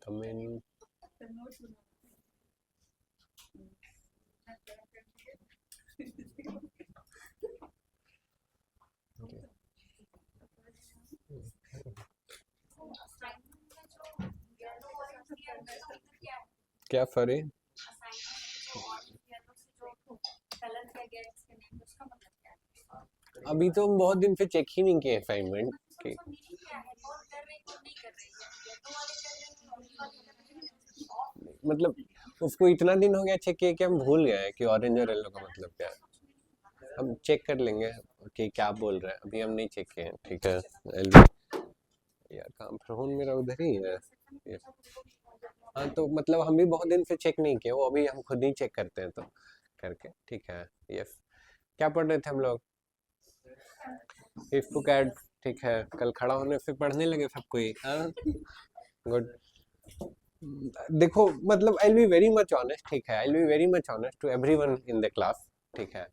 Comment क्या फरे अभी तो हम बहुत दिन से चेक ही नहीं किए असाइनमेंट के। मतलब उसको इतना दिन हो गया चेक किए कि हम भूल गए कि ऑरेंज और येलो का मतलब क्या है। हम चेक कर लेंगे कि क्या बोल रहे हैं, अभी हम नहीं चेक किए हैं। ठीक है यार, काम फोन मेरा उधर ही है। हाँ तो मतलब हम भी बहुत दिन से चेक नहीं किए, वो अभी हम खुद ही चेक करते हैं तो करके। ठीक है यस। क्या पढ़ रहे थे हम लोग? If two cat. ठीक है, कल खड़ा होने से पढ़ने लगे सब कोई। हाँ गुड। देखो मतलब I will be very much honest. ठीक है, I will be very much honest to everyone in the class. ठीक है,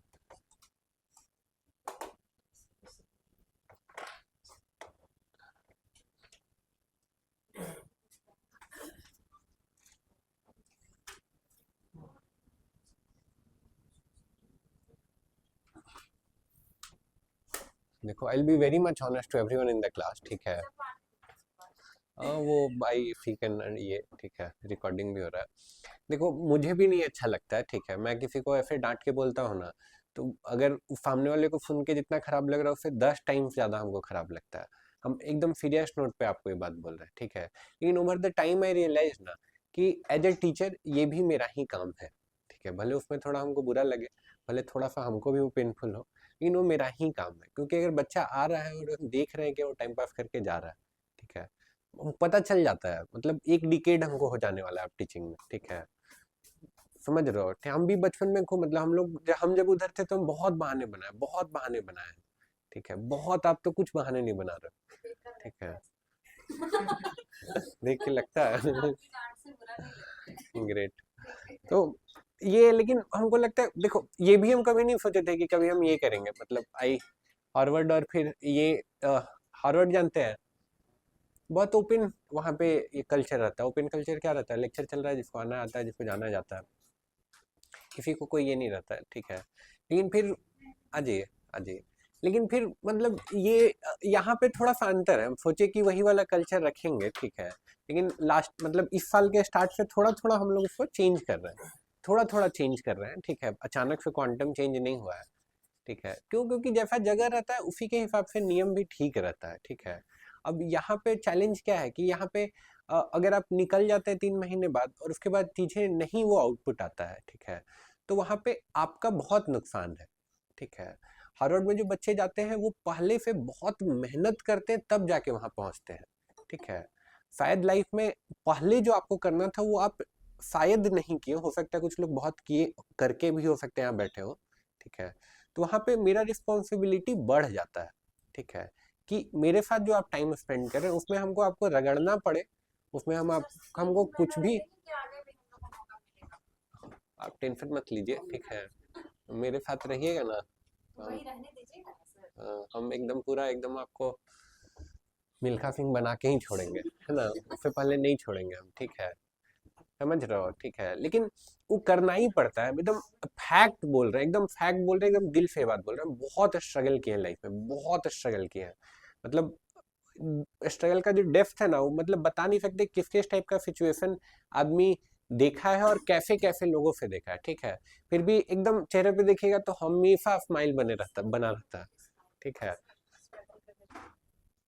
देखो I will be very much honest to everyone in the class. ठीक है, वो भाई फीक एंड ये ठीक है, रिकॉर्डिंग भी हो रहा है। देखो मुझे भी नहीं अच्छा लगता है। ठीक है, मैं किसी को ऐसे डांट के बोलता हूँ ना, तो अगर सामने वाले को सुन के जितना खराब लग रहा है उससे 10 टाइम ज्यादा हमको खराब लगता है। हम एकदम सीरियस नोट पे आपको ये बात बोल रहे हैं। ठीक है, लेकिन over the time I realise ना कि एज ए टीचर ये भी मेरा ही काम है। ठीक है, भले उसमें थोड़ा हमको बुरा लगे, भले थोड़ा सा हमको भी वो पेनफुल हो, लेकिन वो मेरा ही काम है। क्योंकि अगर बच्चा आ रहा है और हम देख रहे हैं कि वो टाइम पास करके जा रहा है, ठीक है, पता चल जाता है। मतलब एक डिकेड हमको हो जाने वाला है अब टीचिंग में। ठीक है, समझ रहे हो? हम भी बचपन में खूब, मतलब हम लोग हम जब उधर थे तो हम बहुत बहाने बनाए, बहुत बहाने बनाए। ठीक है, बहुत। आप तो कुछ बहाने नहीं बना रहे। ठीक है देख के लगता है ग्रेट। तो ये, लेकिन हमको लगता है, देखो ये भी हम कभी नहीं सोचे थे कि कभी हम ये करेंगे। मतलब आई हार्वर्ड, और फिर ये हार्वर्ड जानते हैं, बहुत ओपन वहाँ पे ये कल्चर रहता है। ओपन कल्चर क्या रहता है? लेक्चर चल रहा है, जिसको आना आता है, जिसको जाना जाता है, किसी को कोई ये नहीं रहता है। ठीक है, लेकिन फिर अजय अजय लेकिन फिर मतलब ये यहाँ पे थोड़ा सा अंतर है। हम सोचे कि वही वाला कल्चर रखेंगे। ठीक है, लेकिन लास्ट मतलब इस साल के स्टार्ट से थोड़ा थोड़ा हम लोग उसको चेंज कर रहे हैं, थोड़ा थोड़ा चेंज कर रहे हैं। ठीक है, अचानक से क्वांटम चेंज नहीं हुआ है। ठीक है, क्यों? क्योंकि जैसा जगह रहता है उसी के हिसाब से नियम भी ठीक रहता है। ठीक है, अब यहाँ पे चैलेंज क्या है कि यहाँ पे अगर आप निकल जाते हैं 3 महीने बाद और उसके बाद चीजें नहीं वो आउटपुट आता है, ठीक है, तो वहाँ पे आपका बहुत नुकसान है। ठीक है, हार्वर्ड में जो बच्चे जाते हैं वो पहले से बहुत मेहनत करते हैं तब जाके वहाँ पहुँचते हैं। ठीक है, शायद लाइफ में पहले जो आपको करना था वो आप शायद नहीं किए, हो सकता है कुछ लोग बहुत किए करके भी हो सकते हैं यहाँ बैठे हो। ठीक है, तो वहाँ पे मेरा रिस्पॉन्सिबिलिटी बढ़ जाता है। ठीक है, कि मेरे साथ जो आप टाइम स्पेंड कर रहे हैं उसमें हमको आपको रगड़ना पड़े, उसमें हमको कुछ भी, आप टेंशन मत लीजिए। ठीक है, मेरे साथ रहिएगा ना, हम एकदम पूरा एकदम आपको मिल्खा सिंह बना के ही छोड़ेंगे, है ना? उससे पहले नहीं छोड़ेंगे हम। ठीक है, समझ रहे हो? ठीक है, लेकिन वो करना ही पड़ता है। एकदम फैक्ट बोल रहे हैं, एकदम फैक्ट बोल रहे हैं, एकदम दिल से बात बोल रहे हैं। बहुत स्ट्रगल किए हैं लाइफ में, बहुत स्ट्रगल किए हैं। मतलब स्ट्रगल का जो डेप्थ है ना, वो मतलब बता नहीं सकते किस किस टाइप का सिचुएशन आदमी देखा है और कैसे कैसे लोगों से देखा है। ठीक है, फिर भी एकदम चेहरे पे देखिएगा तो हमेशा स्माइल बना रहता है। ठीक है,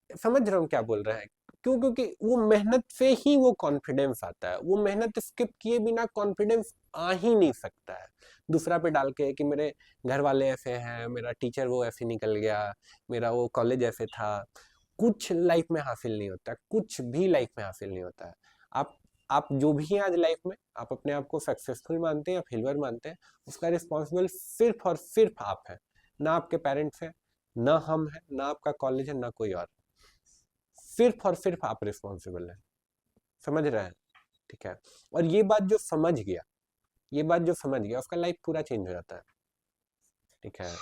समझ रहा हूँ क्या बोल रहा है? क्यों? क्योंकि वो मेहनत से ही वो कॉन्फिडेंस आता है। वो मेहनत स्किप किए बिना कॉन्फिडेंस आ ही नहीं सकता है। दूसरा पे डाल के कि मेरे घर वाले ऐसे हैं, मेरा टीचर वो ऐसे निकल गया, मेरा वो कॉलेज ऐसे था, कुछ लाइफ में हासिल नहीं होता, कुछ भी लाइफ में हासिल नहीं होता है। आप जो भी हैं आज लाइफ में, आप अपने आप को सक्सेसफुल मानते हैं या फेलियर मानते हैं, उसका रिस्पॉन्सिबल सिर्फ और सिर्फ आप हैं, ना आपके पेरेंट्स हैं, ना हम हैं, ना आपका कॉलेज है, ना कोई और। सिर्फ और सिर्फ आप रिस्पॉन्सिबल हैं, समझ रहे हैं? ठीक है, और ये बात जो समझ गया, ये बात जो समझ गया, उसका लाइफ पूरा चेंज हो जाता है। ठीक है,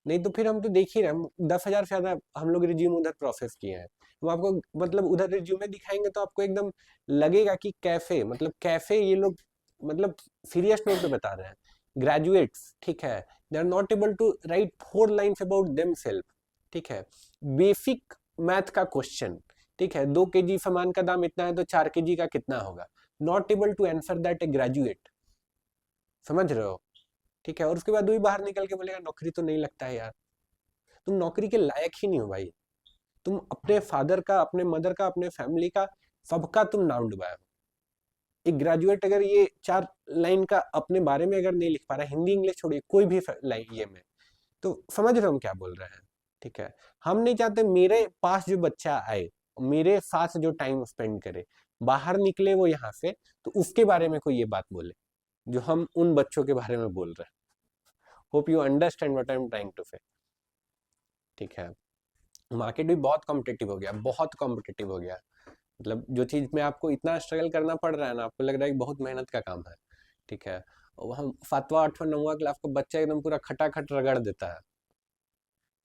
नहीं तो फिर हम तो देख ही रहे हैं, 10,000 से ज्यादा हम लोग रिज्यूम उधर प्रोसेस किए हैं। हम आपको मतलब उधर रिज्यूमे दिखाएंगे तो आपको एकदम लगेगा कि कैफे, मतलब कैफे ये लोग मतलब सीरियस नोट पे बता रहे हैं। ग्रेजुएट्स, ठीक है, they are not able to write 4 lines about themselves. ठीक है, बेसिक मैथ का क्वेश्चन, ठीक है, 2 kg सामान का दाम इतना है तो 4 kg का कितना होगा, not able to answer that a graduate, समझ रहे हो? ठीक है, और उसके बाद वही बाहर निकल के बोलेगा नौकरी तो नहीं लगता है यार। तुम नौकरी के लायक ही नहीं हो भाई। तुम अपने फादर का, अपने मदर का, अपने फैमिली का, सबका तुम नाम डुबाए हो। एक ग्रेजुएट अगर ये 4 लाइन का अपने बारे में अगर नहीं लिख पा रहा, हिंदी इंग्लिश छोड़िए, कोई भी लाइन ये में, तो समझ रहे हो हम क्या बोल रहे हैं? ठीक है, हम नहीं चाहते मेरे पास जो बच्चा आए, मेरे साथ जो टाइम स्पेंड करे, बाहर निकले वो यहाँ से, तो उसके बारे में कोई ये बात बोले जो हम उन बच्चों के बारे में बोल रहे हैं। Hope you understand what I am trying to say. ठीक है, मार्केट भी बहुत कॉम्पिटिटिव हो गया, बहुत कॉम्पिटिटिव हो गया। मतलब जो चीज में आपको इतना स्ट्रगल करना पड़ रहा है ना, आपको लग रहा है कि बहुत मेहनत का काम है। ठीक है, और हम 7वां 8वां 9वां क्लास का बच्चा एकदम पूरा खटाखट रगड़ देता है,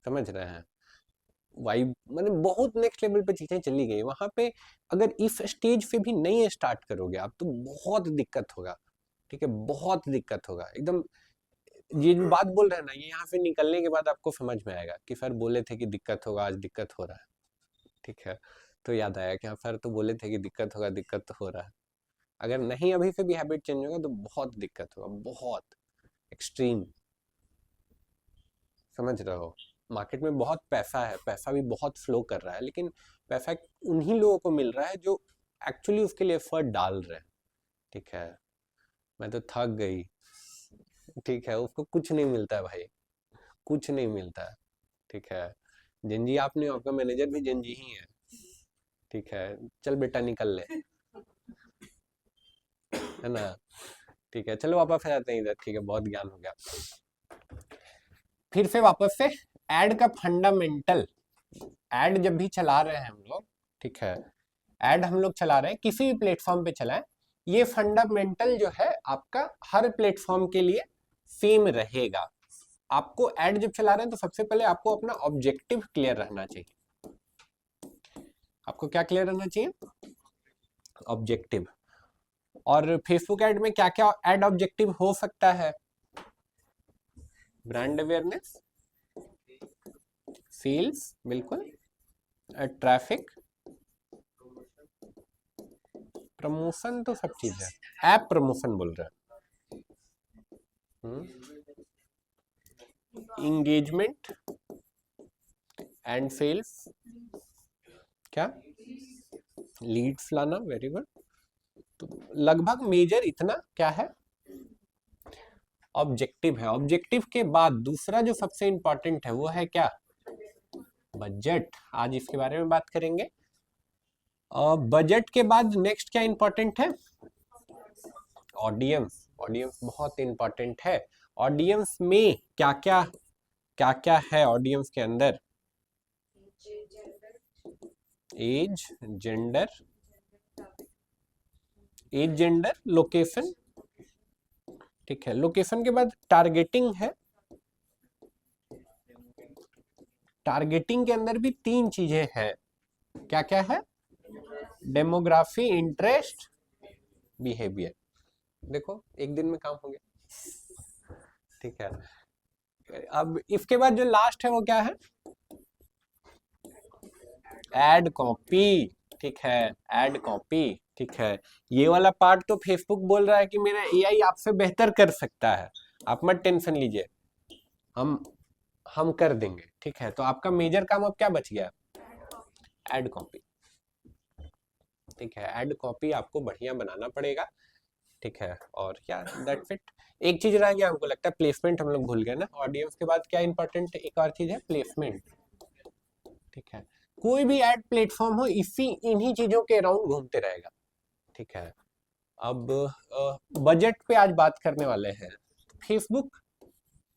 समझ रहे हैं? वाइब मतलब बहुत नेक्स्ट लेवल पे चीजें चली गई वहां पे। अगर इस स्टेज पे भी नहीं स्टार्ट करोगे आप तो बहुत दिक्कत होगा। ठीक है, बहुत दिक्कत होगा एकदम। ये जो बात बोल रहे हैं ना, ये यहाँ से निकलने के बाद आपको समझ में आएगा कि सर बोले थे कि दिक्कत होगा, आज दिक्कत हो रहा है। ठीक है, तो याद आया कि हाँ सर तो बोले थे कि दिक्कत होगा, दिक्कत तो हो रहा है। अगर नहीं अभी से भी हैबिट चेंज होगा तो बहुत दिक्कत होगा, बहुत एक्सट्रीम, समझ रहे हो? मार्केट में बहुत पैसा है, पैसा भी बहुत फ्लो कर रहा है, लेकिन पैसा उन्हीं लोगों को मिल रहा है जो एक्चुअली उसके लिए एफर्ट डाल रहे हैं। ठीक है, मैं तो थक गई। ठीक है, उसको कुछ नहीं मिलता है भाई, कुछ नहीं मिलता है। ठीक है, जंजी आप नहीं हो, आपका मैनेजर भी जंजी ही है। ठीक है, चल बेटा निकल ले, है ना? ठीक है, चलो वापस आ जाते हैं इधर। ठीक है, बहुत ज्ञान हो गया। फिर से वापस से एड का फंडामेंटल। एड जब भी चला रहे हैं हम लोग, ठीक है, एड हम लोग चला रहे हैं किसी भी प्लेटफॉर्म पे चलाएं, ये फंडामेंटल जो है आपका हर प्लेटफॉर्म के लिए सेम रहेगा। आपको एड जब चला रहे हैं तो सबसे पहले आपको अपना ऑब्जेक्टिव क्लियर रहना चाहिए। आपको क्या क्लियर रहना चाहिए? ऑब्जेक्टिव। और फेसबुक एड में क्या क्या एड ऑब्जेक्टिव हो सकता है? ब्रांड अवेयरनेस, सेल्स, बिल्कुल, ट्रैफिक, प्रमोशन तो सब चीज है, ऐप प्रमोशन बोल रहे हैं, इंगेजमेंट एंड सेल्स, क्या लीड्स लाना, वेरी गुड। तो लगभग मेजर इतना क्या है? ऑब्जेक्टिव है। ऑब्जेक्टिव के बाद दूसरा जो सबसे इंपॉर्टेंट है वो है क्या? बजट। आज इसके बारे में बात करेंगे। बजट के बाद नेक्स्ट क्या इंपॉर्टेंट है? ऑडियंस। ऑडियंस बहुत इंपॉर्टेंट है। ऑडियंस में क्या क्या है ऑडियंस के अंदर? Age, gender, age, gender, location. ठीक है, लोकेशन के बाद टारगेटिंग है। टारगेटिंग के अंदर भी 3 चीजें हैं। क्या क्या है? Demography, interest, behaviour. देखो एक दिन में काम हो गया। ठीक है, अब इसके बाद जो लास्ट है वो क्या है? Ad copy. ठीक है, एड कॉपी। ठीक है, ये वाला पार्ट तो फेसबुक बोल रहा है कि मेरा एआई आपसे बेहतर कर सकता है, आप मत टेंशन लीजिए, हम कर देंगे। ठीक है, तो आपका मेजर काम अब क्या बच गया? Ad copy. ठीक है, एड कॉपी आपको बढ़िया बनाना पड़ेगा। ठीक है, और क्या, दैट्स इट। एक चीज रह गया हमको लगता है, प्लेसमेंट हम लोग भूल गए ना। ऑडियंस के बाद क्या इंपॉर्टेंट एक और चीज है? प्लेसमेंट। ठीक है, कोई भी एड प्लेटफॉर्म हो इसी इन्हीं चीजों के अराउंड घूमते रहेगा। ठीक है, अब बजट पे आज बात करने वाले हैं। फेसबुक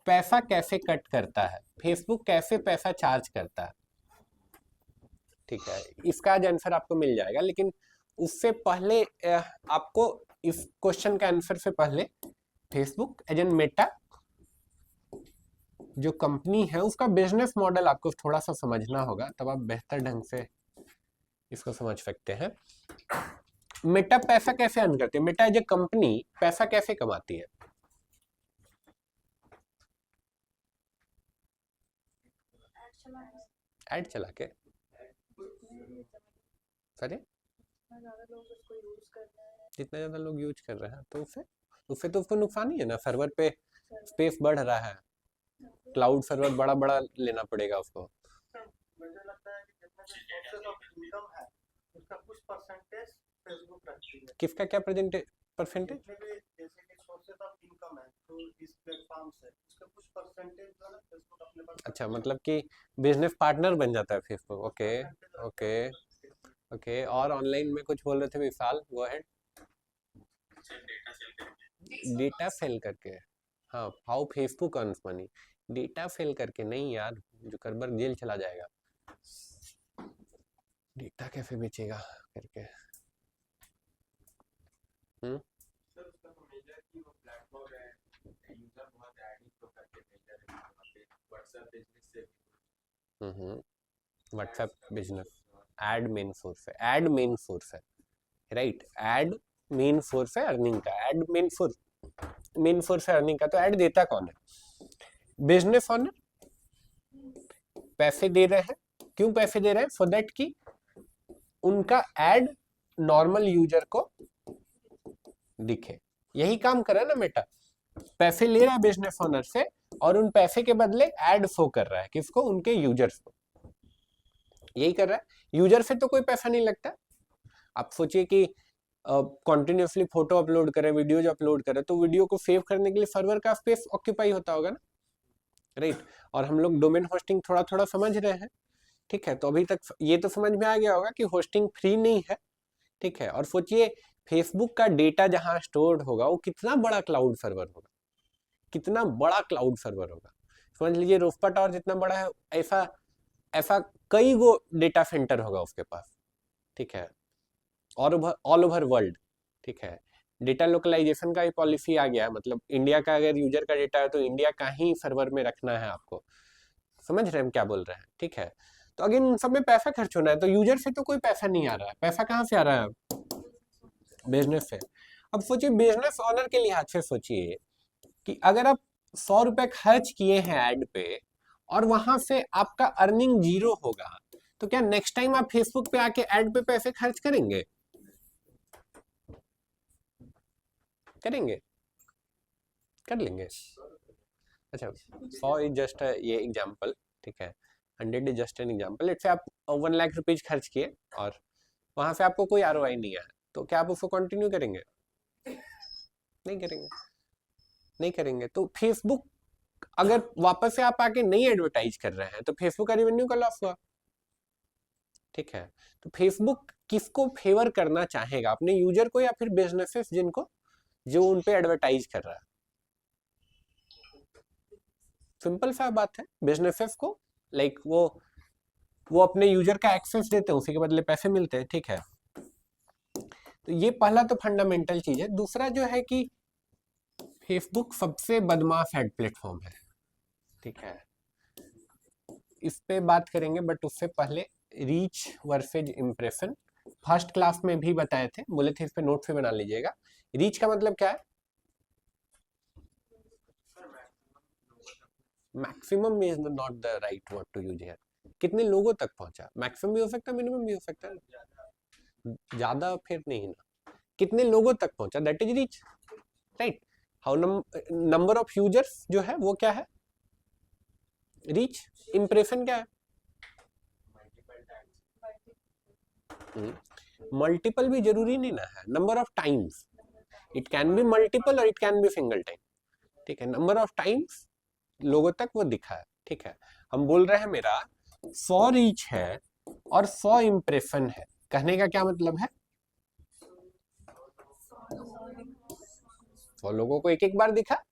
पैसा कैसे कट करता है, फेसबुक कैसे पैसा चार्ज करता है। ठीक है, इसका आज आंसर आपको मिल जाएगा, लेकिन उससे पहले आपको इस क्वेश्चन का आंसर से पहले फेसबुक एज एन मेटा जो कंपनी है उसका बिजनेस मॉडल आपको थोड़ा सा समझना होगा, तब आप बेहतर ढंग से इसको समझ सकते हैं। मेटा पैसा कैसे अर्न करती है, मेटा एज ए कंपनी पैसा कैसे कमाती है? एड चला के। सॉरी, जितना ज्यादा लोग यूज कर रहे हैं तो उससे तो उसको नुकसान ही है ना। सर्वर पे स्पेस बढ़ रहा है, क्लाउड सर्वर बड़ा बड़ा लेना पड़ेगा उसको। मुझे लगता है कि जितने भी सोर्सेज ऑफ इनकम है उसका कुछ परसेंटेज फेसबुक रखती है। किसका क्या परसेंटेज? जितने भी जैसे कि सोर्सेज ऑफ इनकम है तो इस प्लेटफॉर्म से उसका कुछ परसेंटेज जो है फेसबुक अपने पास। अच्छा, मतलब कि बिजनेस पार्टनर बन जाता है फेसबुक। Okay okay okay. और ऑनलाइन में कुछ बोल रहे थे Vishal, go ahead. Data sale करके, हाँ, how Facebook earns money. Data sale करके नहीं यार, जुकरबर्ग जेल चला जाएगा। डेटा कैसे बेचेगा करके। WhatsApp business ad main source है, एड मेन सोर्स है, राइट। एड मेन सोर्स है अर्निंग का, एड मेन सोर्स है अर्निंग का। तो एड देता कौन है? बिजनेस ओनर पैसे दे रहे हैं। क्यों पैसे दे रहे हैं? सो दैट कि उनका एड नॉर्मल यूजर को दिखे। यही काम कर रहा है ना मेटा, पैसे ले रहा है बिजनेस ओनर से और उन पैसे के बदले एड शो कर रहा है किसको? उनके यूजर्स को। यही कर रहा है। यूजर से तो कोई पैसा नहीं लगता। आप सोचिए कि कॉन्टिन्यूसली फोटो अपलोड करें, वीडियोज अपलोड करें, तो वीडियो को सेव करने के लिए सर्वर का स्पेस ऑक्यूपाई होता होगा ना, राइट। और हम लोग डोमेन होस्टिंग थोड़ा थोड़ा समझ रहे हैं। ठीक है, तो अभी तक ये तो समझ में आ गया होगा कि होस्टिंग फ्री नहीं है। ठीक है, और सोचिए फेसबुक का डेटा जहां स्टोर्ड होगा वो कितना बड़ा क्लाउड सर्वर होगा, कितना बड़ा क्लाउड सर्वर होगा। समझ लीजिए रोफ्पा टावर जितना बड़ा है, ऐसा ऐसा कई गो डेटा सेंटर होगा उसके पास। ठीक है, ऑल ओवर वर्ल्ड। ठीक है, डेटा लोकलाइजेशन का ही पॉलिसी आ गया, मतलब इंडिया का अगर यूजर का डेटा है तो इंडिया का ही सर्वर में रखना है आपको। समझ रहे हैं हम क्या बोल रहे हैं? ठीक है, तो अगर इन सब में पैसा खर्च होना है तो यूजर से तो कोई पैसा नहीं आ रहा है। पैसा कहाँ से आ रहा है? बिजनेस से। अब सोचिए बिजनेस ओनर के लिहाज से सोचिए कि अगर आप 100 रुपए खर्च किए हैं एड पे और वहां से आपका अर्निंग 0 होगा, तो क्या नेक्स्ट टाइम आप फेसबुक पे आके एड पे पैसे खर्च करेंगे? करेंगे? कर लेंगे। अच्छा, 100 इज जस्ट ये एग्जांपल। ठीक है, 100 is just an example. Let's say आप 1 लाख रुपीज खर्च किए और वहां से आपको कोई आरओआई नहीं आया, तो क्या आप उसको कंटिन्यू करेंगे? नहीं करेंगे, नहीं करेंगे। तो फेसबुक अगर वापस से आप आके नहीं एडवर्टाइज कर रहे हैं तो फेसबुक का रेवेन्यू का लॉस हुआ। ठीक है, तो फेसबुक किसको फेवर करना चाहेगा, अपने यूजर को या फिर बिजनेसेस जिनको जो उन पे एडवर्टाइज कर रहा है? सिंपल सा बात है, बिजनेसेस को लाइक वो अपने यूजर का एक्सेस देते हैं, उसी के बदले पैसे मिलते हैं। ठीक है, तो ये पहला तो फंडामेंटल चीज है। दूसरा जो है कि फेसबुक सबसे बदमाश एड प्लेटफॉर्म है। ठीक है, इस पे बात करेंगे, बट उससे पहले reach versus impression first class में भी बताए थे, बोले थे इस पे नोट पे बना लीजिएगा। रीच का मतलब क्या है? Maximum is not the right word to use here. कितने लोगों तक पहुंचा? मैक्सिमम भी हो सकता है, मिनिमम भी हो सकता है। ज्यादा फिर नहीं ना, कितने लोगों तक पहुंचा, that is reach, right. How number of users जो है वो क्या है? रीच। इंप्रेशन क्या है? मल्टीपल भी जरूरी नहीं ना है, number of times. It can be multiple और it can be single time. ठीक है, नंबर ऑफ टाइम्स लोगों तक वो दिखा है। ठीक है, हम बोल रहे हैं मेरा 100 रीच है और 100 इम्प्रेशन है। कहने का क्या मतलब है? 100 लोगों को एक एक बार दिखा।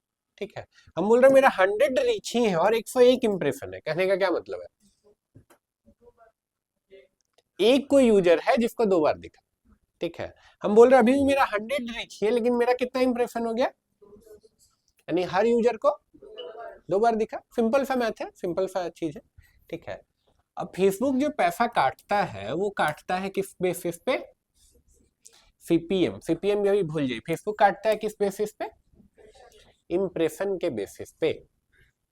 ठीक है, हम बोल रहे हैं मेरा 100 रीच ही है और 101 इम्प्रेशन है। कहने का क्या मतलब है? एक कोई यूजर है जिसको 2 बार दिखा। ठीक है, हम बोल रहे हैं अभी भी मेरा 100 रीच है, लेकिन मेरा कितना इंप्रेशन हो गया? यानी हर यूजर को 2 बार दिखा। सिंपल सा मैथ है, सिंपल सा चीज है। ठीक है, अब फेसबुक जो पैसा काटता है वो काटता है किस बेसिस पे? सीपीएम। सीपीएम भी अभी भूल जाइए। फेसबुक काटता है किस बेसिस पे? इम्प्रेशन के बेसिस पे।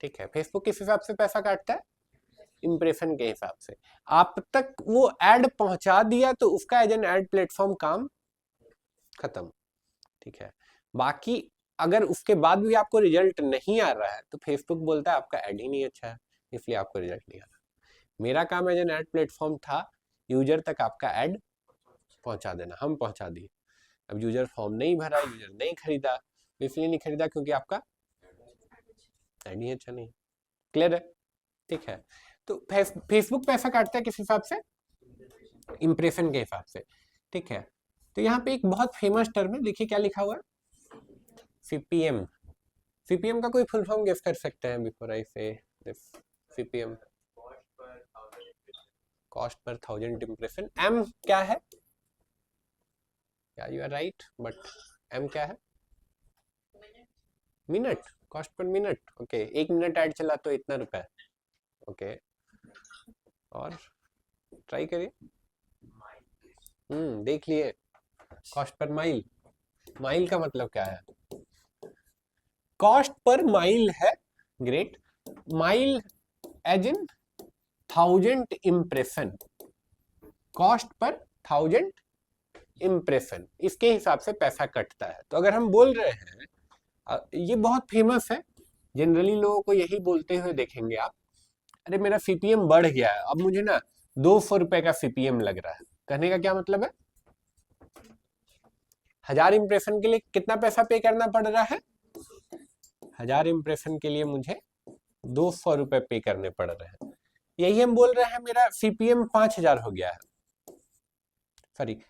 ठीक है, फेसबुक किस हिसाब से पैसा काटता है? इम्प्रेशन के हिसाब से। आप तक वो एड पहुंचा दिया तो उसका एज एन एड प्लेटफॉर्म काम खत्म। ठीक है, बाकी अगर उसके बाद भी आपको रिजल्ट नहीं आ रहा है तो फेसबुक बोलता है आपका एड ही नहीं अच्छा है, इसलिए आपको रिजल्ट नहीं आ रहा। मेरा काम एज एन एड प्लेटफॉर्म था यूजर तक आपका एड पहुंचा देना, हम पहुंचा दिए। अब यूजर फॉर्म नहीं भरा, यूजर नहीं खरीदा, इसलिए नहीं खरीदा क्योंकि आपका एड ही अच्छा नहीं। क्लियर है? ठीक है, तो फेसबुक पैसा काटता है किस हिसाब से? इंप्रेशन के हिसाब से। ठीक है, तो यहाँ पे एक बहुत फेमस टर्म है, देखिए क्या लिखा हुआ है, सीपीएम। सीपीएम का कोई फुल फॉर्म गेस कर सकते हैं बिफोर आई से this? CPM, cost per 1000 impression. M क्या है? या you are right, but M क्या है? Minute, cost per minute. Okay, 1 minute ad चला तो इतना रुपए। ओके, और ट्राई करिए। देख लिए, कॉस्ट पर माइल। माइल का मतलब क्या है? कॉस्ट पर माइल है, great. Mile as in 1000 impression, cost per 1000 impression, इसके हिसाब से पैसा कटता है। तो अगर हम बोल रहे हैं, ये बहुत फेमस है, जनरली लोगों को यही बोलते हुए देखेंगे आप, अरे मेरा सीपीएम बढ़ गया है, अब मुझे ना 200 रुपए का सीपीएम लग रहा है। कहने का क्या मतलब है? 1000 इंप्रेशन के लिए कितना पैसा पे करना पड़ रहा है? 1000 इंप्रेशन के लिए मुझे 200 रुपए पे करने पड़ रहे हैं। यही हम बोल रहे हैं मेरा सीपीएम 5000 हो गया है, सॉरी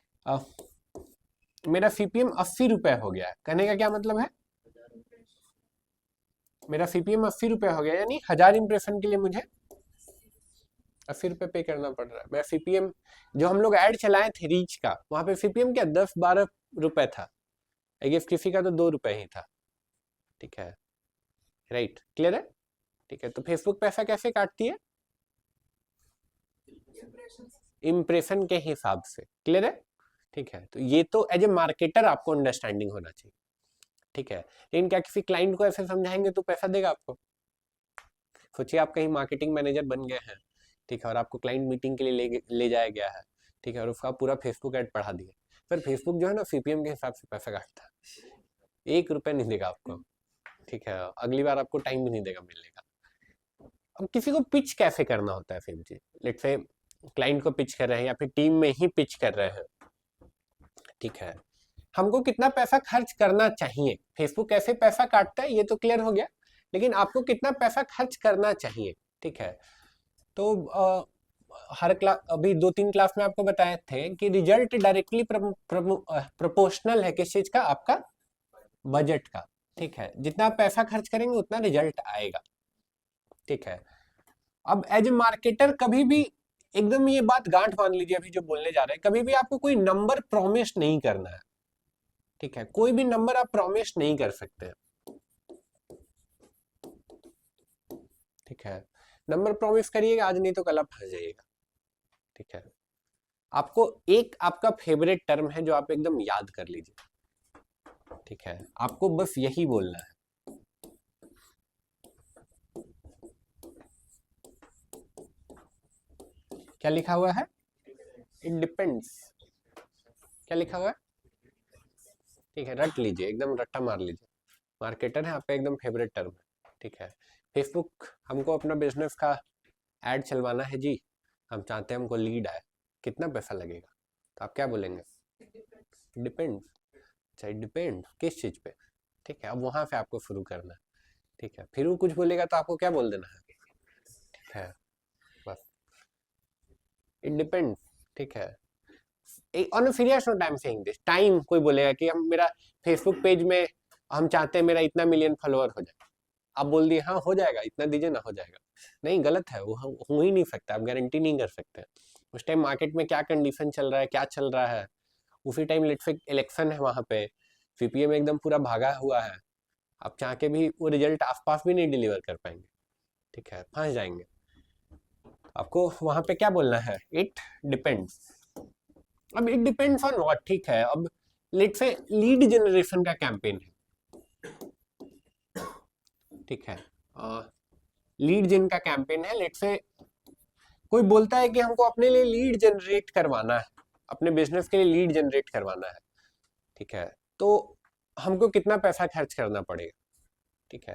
मेरा सीपीएम 80 रुपए हो गया है। कहने का क्या मतलब है? मेरा सीपीएम 80 रुपए हो गया, यानी 1000 इंप्रेशन के लिए मुझे 80 रुपए पे करना पड़ रहा है। मेरा सीपीएम जो हम लोग ऐड चलाए थे रीच का, वहां पे सीपीएम क्या 10-12 रुपए था, आई गेस किसी का तो 2 रुपए ही था। ठीक है, राइट, क्लियर है? ठीक है, तो फेसबुक पैसा कैसे काटती है? इंप्रेशन के हिसाब से। क्लियर है? ठीक है, तो ये तो एज ए मार्केटर आपको अंडरस्टैंडिंग होना चाहिए। ठीक है, लेकिन क्या किसी क्लाइंट को ऐसे समझाएंगे तो पैसा देगा आपको? सोचिए आप कहीं मार्केटिंग मैनेजर बन गए हैं, ठीक है, और आपको क्लाइंट मीटिंग के लिए ले जाया गया है, ठीक है, और उसका पूरा फेसबुक ऐड पढ़ा दिया, फिर फेसबुक जो है ना सीपीएम के हिसाब से पैसा काटता है, 1 रुपए नहीं देगा आपको। ठीक है, अगली बार आपको टाइम भी नहीं देगा मिलने का। अब किसी को पिच कैसे करना होता है फिर जी, लेट्स से क्लाइंट को पिच कर रहे हैं या फिर टीम में ही पिच कर रहे हैं। ठीक है, हमको कितना पैसा खर्च करना चाहिए, फेसबुक कैसे पैसा काटता है ये तो क्लियर हो गया, लेकिन आपको कितना पैसा खर्च करना चाहिए। ठीक है, तो हर क्लास, अभी 2-3 क्लास में आपको बताए थे कि रिजल्ट डायरेक्टली प्रोपोर्शनल है किस चीज का? आपका बजट का। ठीक है, जितना आप पैसा खर्च करेंगे उतना रिजल्ट आएगा। ठीक है, अब एज ए मार्केटर कभी भी एकदम ये बात गांठ बांध लीजिए, अभी जो बोलने जा रहे हैं, कभी भी आपको कोई नंबर प्रॉमिस नहीं करना है। ठीक है, कोई भी नंबर आप प्रॉमिस नहीं कर सकते। ठीक है, नंबर प्रॉमिस करिएगा आज, नहीं तो कल आप फंस जाइएगा। ठीक है, आपको एक आपका फेवरेट टर्म है जो आप एकदम याद कर लीजिए। ठीक है, आपको बस यही बोलना है, क्या लिखा हुआ है? It depends. क्या लिखा हुआ है? ठीक है, रट लीजिए, एकदम रट्टा मार लीजिए। मार्केटर है आपका एकदम फेवरेट टर्म है। ठीक है, फेसबुक हमको अपना बिजनेस का एड चलवाना है जी, हम चाहते हैं हमको लीड आए, कितना पैसा लगेगा? तो आप क्या बोलेंगे? डिपेंड्स। अच्छा, इट डिपेंड किस चीज पे? ठीक है, अब वहां से आपको शुरू करना है। ठीक है, फिर वो कुछ बोलेगा तो आपको क्या बोल देना है? ठीक है, बस इट डिपेंड्स, ठीक है। On a serious note I am saying this, time कोई बोलेगा कि हम मेरा फेसबुक पेज में हम चाहते हैं मेरा इतना मिलियन फॉलोअर हो जाए, आप बोल दिए हाँ हो जाएगा, इतना दीजिए ना हो जाएगा, नहीं, गलत है वो, हो ही नहीं सकता, आप गारंटी नहीं कर सकते। उस टाइम मार्केट में क्या कंडीशन चल रहा है, क्या चल रहा है, उसी टाइम इलेक्शन है वहां पे, सीपीएम एकदम पूरा भागा हुआ है, आप चाह के भी वो रिजल्ट आसपास भी नहीं डिलीवर कर पाएंगे, ठीक है, फंस जाएंगे। आपको वहां पे क्या बोलना है, इट डिपेंड्स। अब इट डिपेंड्स ऑन व्हाट, ठीक है। अब लेट्स से लीड जनरेशन का कैंपेन है, ठीक है, लीड जिन का कैंपेन है, लेट्स से कोई बोलता है कि हमको अपने लिए लीड जनरेट करवाना है, अपने बिजनेस के लिए लीड जनरेट करवाना है, ठीक है, तो हमको कितना पैसा खर्च करना पड़ेगा, ठीक है,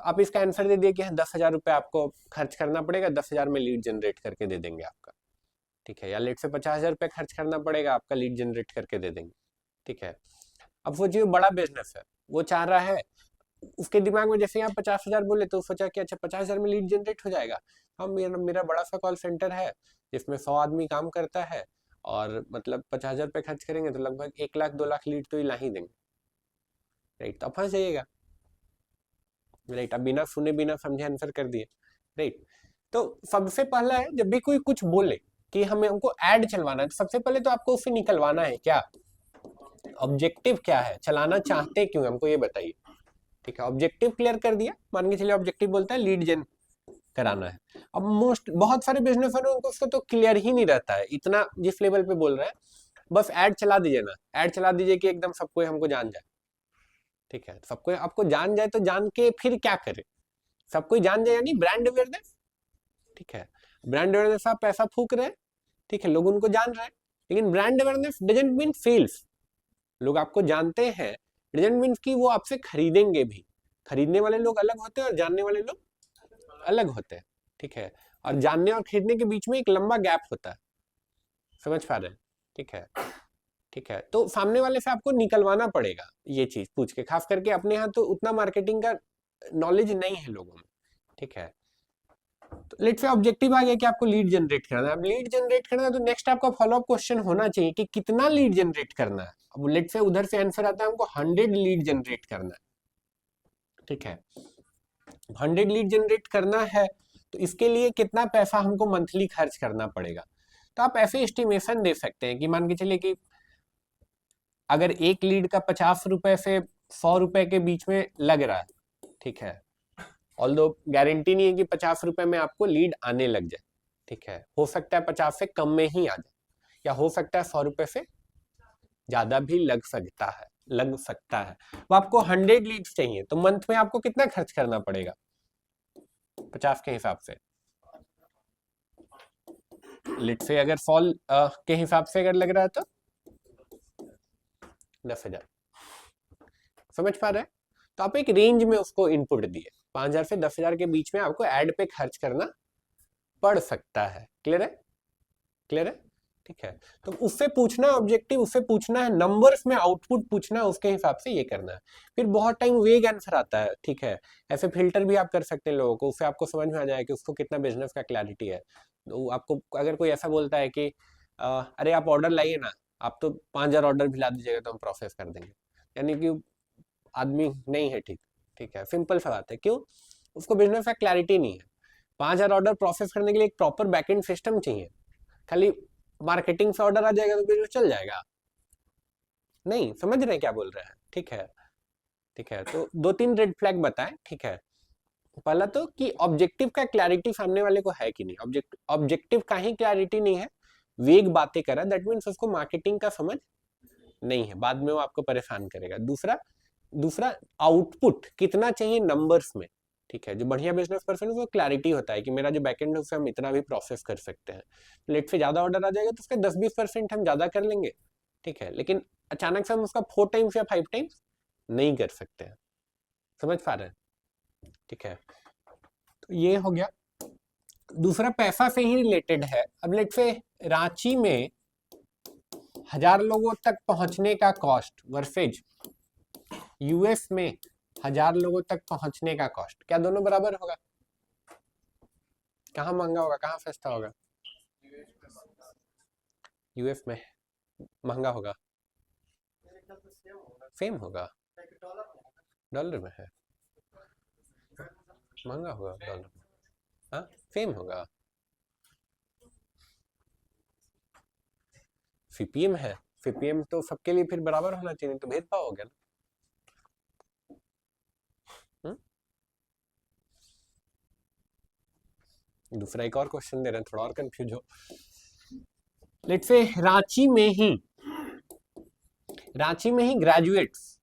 तो आप इसका आंसर दे दिए कि 10,000 रुपये आपको खर्च करना पड़ेगा, 10,000 में लीड जनरेट करके दे देंगे आपका, ठीक है, या लेट से 50,000 रुपये खर्च करना पड़ेगा, आपका लीड जनरेट करके दे देंगे, ठीक है। अब वो जो बड़ा बिजनेस है वो चाह रहा है, उसके दिमाग में जैसे यहाँ 50,000 बोले तो सोचा कि अच्छा 50,000 में लीड जनरेट हो जाएगा, हम मेरा बड़ा सा कॉल सेंटर है जिसमें 100 आदमी काम करता है, और मतलब 50,000 रुपये खर्च करेंगे तो लगभग 1 लाख 2 लाख लीड तो ला ही देंगे, राइट, तो आप फंस जाइएगा, राइट, आप बिना सुने बिना समझे आंसर कर दिए, राइट। तो सबसे पहला है, जब भी कोई कुछ बोले कि हमें हमको ऐड चलवाना है, तो सबसे पहले तो आपको उससे निकलवाना है क्या, ऑब्जेक्टिव क्या है, चलाना चाहते क्यों हमको ये बताइए, ठीक है। ऑब्जेक्टिव क्लियर कर दिया, मान के चलिए ऑब्जेक्टिव बोलता है लीड जन कराना है। अब बहुत सारे बिजनेस है उनको उसको तो क्लियर ही नहीं रहता है, इतना जिस लेवल पे बोल रहे हैं, बस ऐड चला दीजिए ना, ऐड चला दीजिए कि एकदम सबको हमको जान जाए, ठीक है, सबको आपको जान जाए, तो जान के फिर क्या करे, सबको जान जाए यानी ब्रांड अवेयरनेस, ठीक है, ब्रांड अवेयरनेस आप पैसा फूक रहे हैं, ठीक है, लोग उनको जान रहे हैं, लेकिन brand awareness doesn't mean sales, लोग आपको जानते हैं डजंट मीन कि वो आपसे खरीदेंगे भी, खरीदने वाले लोग अलग होते हैं और जानने वाले लोग अलग होते हैं, ठीक है, और जानने और खरीदने के बीच में एक लंबा गैप होता है, समझ पा रहे हैं, ठीक है, ठीक है, तो सामने वाले से आपको निकलवाना पड़ेगा ये चीज पूछ के, खास करके अपने यहाँ तो उतना मार्केटिंग का नॉलेज नहीं है लोगों में, ठीक है। तो लेट से ऑब्जेक्टिव आ गया कि आपको लीड जनरेट करना है, अब लीड जनरेट करना है तो नेक्स्ट आपका फॉलोअप क्वेश्चन होना चाहिए कि कितना लीड जनरेट करना है। अब लेट से उधर से आंसर आता है हमको 100 लीड जनरेट करना है, ठीक है, 100 लीड जनरेट करना है, तो इसके लिए कितना पैसा हमको मंथली खर्च करना पड़ेगा। तो आप ऐसे एस्टिमेशन दे सकते हैं कि मान के चलिए कि अगर एक लीड का 50 रुपए से 100 रुपए के बीच में लग रहा है, ठीक है, ऑल्दो गारंटी नहीं है कि 50 रुपए में आपको लीड आने लग जाए, ठीक है, हो सकता है 50 से कम में ही आ जाए, या हो सकता है 100 रुपए से ज्यादा भी लग सकता है, वो आपको 100 लीड्स चाहिए, तो मंथ में आपको कितना खर्च करना पड़ेगा 50 के हिसाब से, लेट से अगर फॉल के हिसाब से अगर लग रहा है तो 10,000, समझ पा रहे हैं। तो आप एक रेंज में उसको इनपुट दिए, 5,000 से 10,000 के बीच में आपको ऐड पे खर्च करना पड़ सकता है, क्लियर है, क्लियर है, ठीक है। तो उससे पूछना ऑब्जेक्टिव, उससे पूछना है नंबर्स में आउटपुट पूछना है, उसके हिसाब से ये करना है। फिर बहुत टाइम वेग आंसर आता है, ठीक है, ऐसे फिल्टर भी आप कर सकते हैं लोगों को, उससे आपको समझ में आ जाए कि उसको कितना बिजनेस का क्लैरिटी है। तो आपको अगर कोई ऐसा बोलता है कि अरे आप ऑर्डर लाइए ना, आप तो 5,000 ऑर्डर भी ला दीजिएगा तो हम प्रोसेस कर देंगे, यानी कि आदमी नहीं है ठीक, ठीक है, सिंपल सा बात है, क्यों, उसको बिजनेस का क्लैरिटी नहीं है। 5,000 ऑर्डर प्रोसेस करने के लिए एक प्रॉपर बैकएंड सिस्टम चाहिए, खाली मार्केटिंग से ऑर्डर आ जाएगा तो बिजनेस चल जाएगा, नहीं, समझ रहे हैं क्या बोल रहे हैं, ठीक है, ठीक है। तो 2-3 रेड फ्लैग बताएं, ठीक है। पहला तो कि ऑब्जेक्टिव का क्लैरिटी सामने वाले को है कि नहीं, ऑब्जेक्टिव का ही क्लैरिटी नहीं है, वेग बातें कर रहा है, दैट मीन्स उसको मार्केटिंग का समझ नहीं है, बाद में वो आपको परेशान करेगा। दूसरा आउटपुट कितना चाहिए नंबर्स में, ठीक है, जो बढ़िया बिजनेस पर्सन है वो क्लैरिटी होता है कि मेरा जो बैकएंड है उससे हम इतना भी प्रोसेस कर सकते हैं, लेट से ज्यादा ऑर्डर आ जाएगा तो उसका 10-20% हम ज्यादा कर लेंगे, ठीक है, लेकिन अचानक से हम उसका 4 टाइम्स या 5 टाइम्स नहीं कर सकते हैं, समझ पा रहे हैं, ठीक है। तो ये हो गया। दूसरा पैसा से ही रिलेटेड है, अब लेट से रांची में 1,000 लोगों तक पहुंचने का कॉस्ट वर्सेज यूएस में 1,000 लोगों तक पहुंचने का कॉस्ट, क्या दोनों बराबर होगा, कहाँ महंगा होगा कहाँ सस्ता होगा, यूएस में महंगा होगा, मेरे ख्याल से सेम होगा, सेम होगा, लेकिन डॉलर में है। डॉलर में है, महंगा होगा डॉलर में, हाँ सेम होगा, सीपीएम है, सीपीएम तो सबके लिए फिर बराबर होना चाहिए, तो भेदभाव हो गया ना। दूसरा एक और क्वेश्चन दे रहे हैं, थोड़ा और कंफ्यूज हो। लेट्स से रांची में ही ग्रेजुएट्स,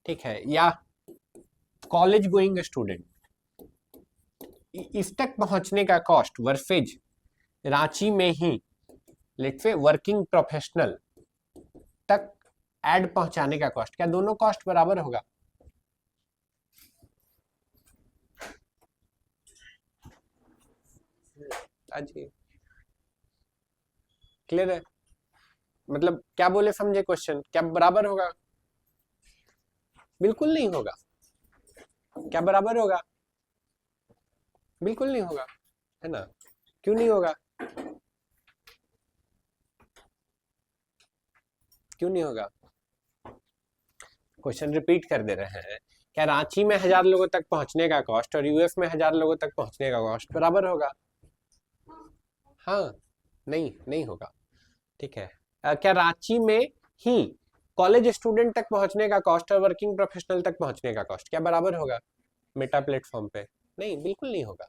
ठीक है, या कॉलेज गोइंग स्टूडेंट, इस तक पहुंचने का कॉस्ट वर्सेज रांची में ही लेट्स से वर्किंग प्रोफेशनल तक एड पहुंचाने का कॉस्ट, क्या दोनों कॉस्ट बराबर होगा? जी क्लियर है, मतलब क्या बोले समझे क्वेश्चन, क्या बराबर होगा? बिल्कुल नहीं होगा। क्या बराबर होगा? बिल्कुल नहीं होगा, है ना? क्यों नहीं होगा? क्यों नहीं होगा? क्वेश्चन रिपीट कर दे रहे हैं, क्या रांची में 1000 लोगों तक पहुंचने का कॉस्ट और यूएस में 1000 लोगों तक पहुंचने का कॉस्ट बराबर होगा? हाँ, नहीं होगा, ठीक है। क्या रांची में ही कॉलेज स्टूडेंट तक पहुंचने का कॉस्ट और वर्किंग प्रोफेशनल तक पहुंचने का कॉस्ट क्या बराबर होगा मेटा प्लेटफॉर्म पे? नहीं, बिल्कुल नहीं होगा,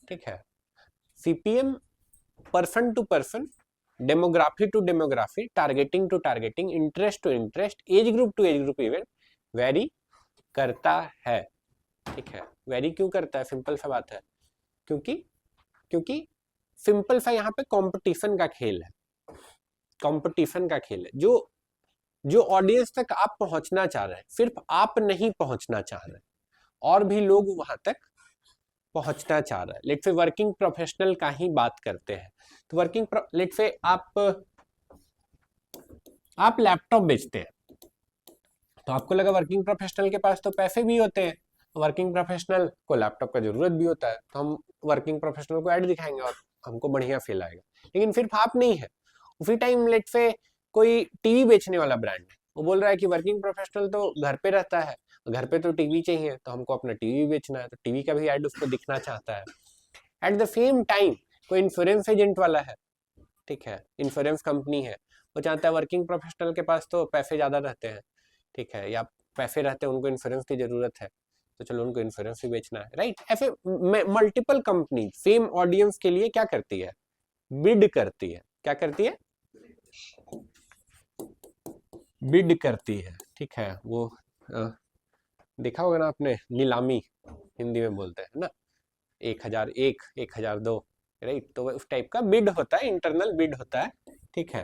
ठीक है। CPM person to person, demography to demography, targeting to targeting, interest to interest, age group to age group event vary करता है, ठीक है। वेरी क्यों करता है? सिंपल सा बात है, क्योंकि सिंपल सा यहाँ पे कंपटीशन का खेल है, कंपटीशन का खेल है। जो ऑडियंस तक आप पहुंचना चाह रहे हैं, सिर्फ आप नहीं पहुंचना चाह रहे, और भी लोग वहां तक पहुंचना चाह रहे हैं। लेट्स से वर्किंग प्रोफेशनल का ही बात करते हैं, तो लेट्स से आप लैपटॉप बेचते हैं, तो आपको लगा वर्किंग प्रोफेशनल के पास तो पैसे भी होते हैं, वर्किंग प्रोफेशनल को लैपटॉप का जरूरत भी होता है, तो हम वर्किंग प्रोफेशनल को ऐड दिखाएंगे और हमको बढ़िया फील आएगा। लेकिन सिर्फ आप नहीं है, उसी टाइम लेट्स से कोई टीवी बेचने वाला ब्रांड है, वो बोल रहा है कि वर्किंग प्रोफेशनल तो घर पे रहता है, घर पे तो टीवी चाहिए, तो हमको अपना टीवी बेचना है, तो टीवी का भी ऐड उसको दिखना चाहता है। एट द सेम टाइम कोई इंश्योरेंस एजेंट वाला है, ठीक है, इंश्योरेंस कंपनी है, वो चाहता है वर्किंग प्रोफेशनल के पास तो पैसे ज़्यादा रहते हैं, ठीक है, या पैसे रहते हैं, उनको इंश्योरेंस की ज़रूरत है, तो चलो उनको इंश्योरेंस भी बेचना है, राइट। ऐसे मल्टीपल कंपनी सेम ऑडियंस के लिए क्या करती है? बिड करती है। क्या करती है? बिड करती है, ठीक है। वो देखा होगा ना आपने, नीलामी हिंदी में बोलते हैं ना, 1001, 1002, राइट। तो उस टाइप का बिड होता है, इंटरनल बिड होता है, ठीक है।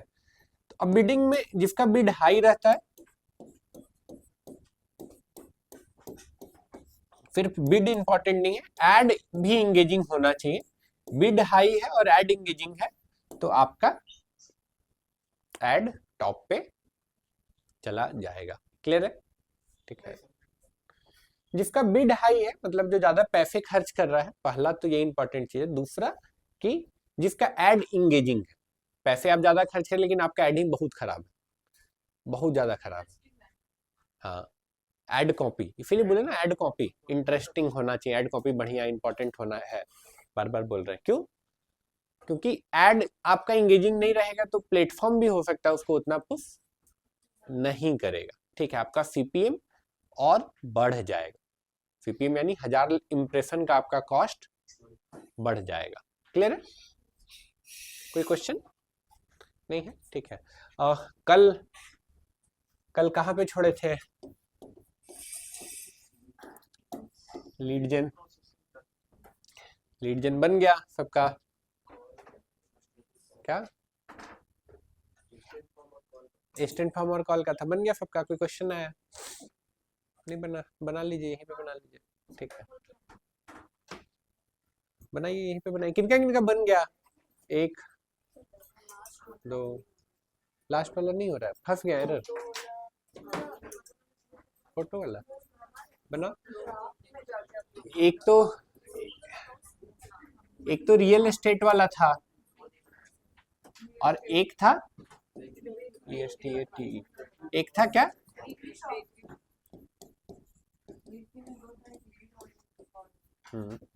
तो अब बिडिंग में जिसका बिड हाई रहता है, सिर्फ बिड इंपॉर्टेंट नहीं है, एड भी इंगेजिंग होना चाहिए। बिड हाई है और एड इंगेजिंग है, तो आपका एड टॉप पे चला जाएगा। क्लियर है? ठीक है। जिसका बिड हाई है, मतलब जो ज्यादा पैसे खर्च कर रहा है, पहला तो ये इंपॉर्टेंट चीज है। दूसरा कि जिसका एड इंगेजिंग है, पैसे आप ज्यादा खर्च करें लेकिन आपका एडिंग बहुत खराब है, बहुत ज्यादा खराब है। हाँ, एड कॉपी, इसीलिए बोले ना एड कॉपी इंटरेस्टिंग होना चाहिए, एड कॉपी बढ़िया इंपॉर्टेंट होना है, बार बार बोल रहे हैं। क्यों? क्योंकि एड आपका इंगेजिंग नहीं रहेगा तो प्लेटफॉर्म भी हो सकता है उसको उतना पुश नहीं करेगा, ठीक है। आपका सीपीएम और बढ़ जाएगा, सीपीएम यानी 1000 इंप्रेशन का आपका कॉस्ट बढ़ जाएगा। क्लियर है? कोई क्वेश्चन नहीं है? ठीक है। कल कहाँ पे छोड़े थे? लीड जेन बन गया सबका? क्या इंस्टेंट फॉर्म और कॉल का था, बन गया सबका? कोई क्वेश्चन आया? नहीं बना? बना लीजिए, यहीं पे बना लीजिए, ठीक है। बनाइए, यहीं पे बनाइए। किनका किनका बन गया? 1 2, लास्ट वाला नहीं हो रहा है, फंस गया एरर। फोटो वाला बना। एक तो रियल एस्टेट वाला था, और एक था ESTATE, एक था क्या?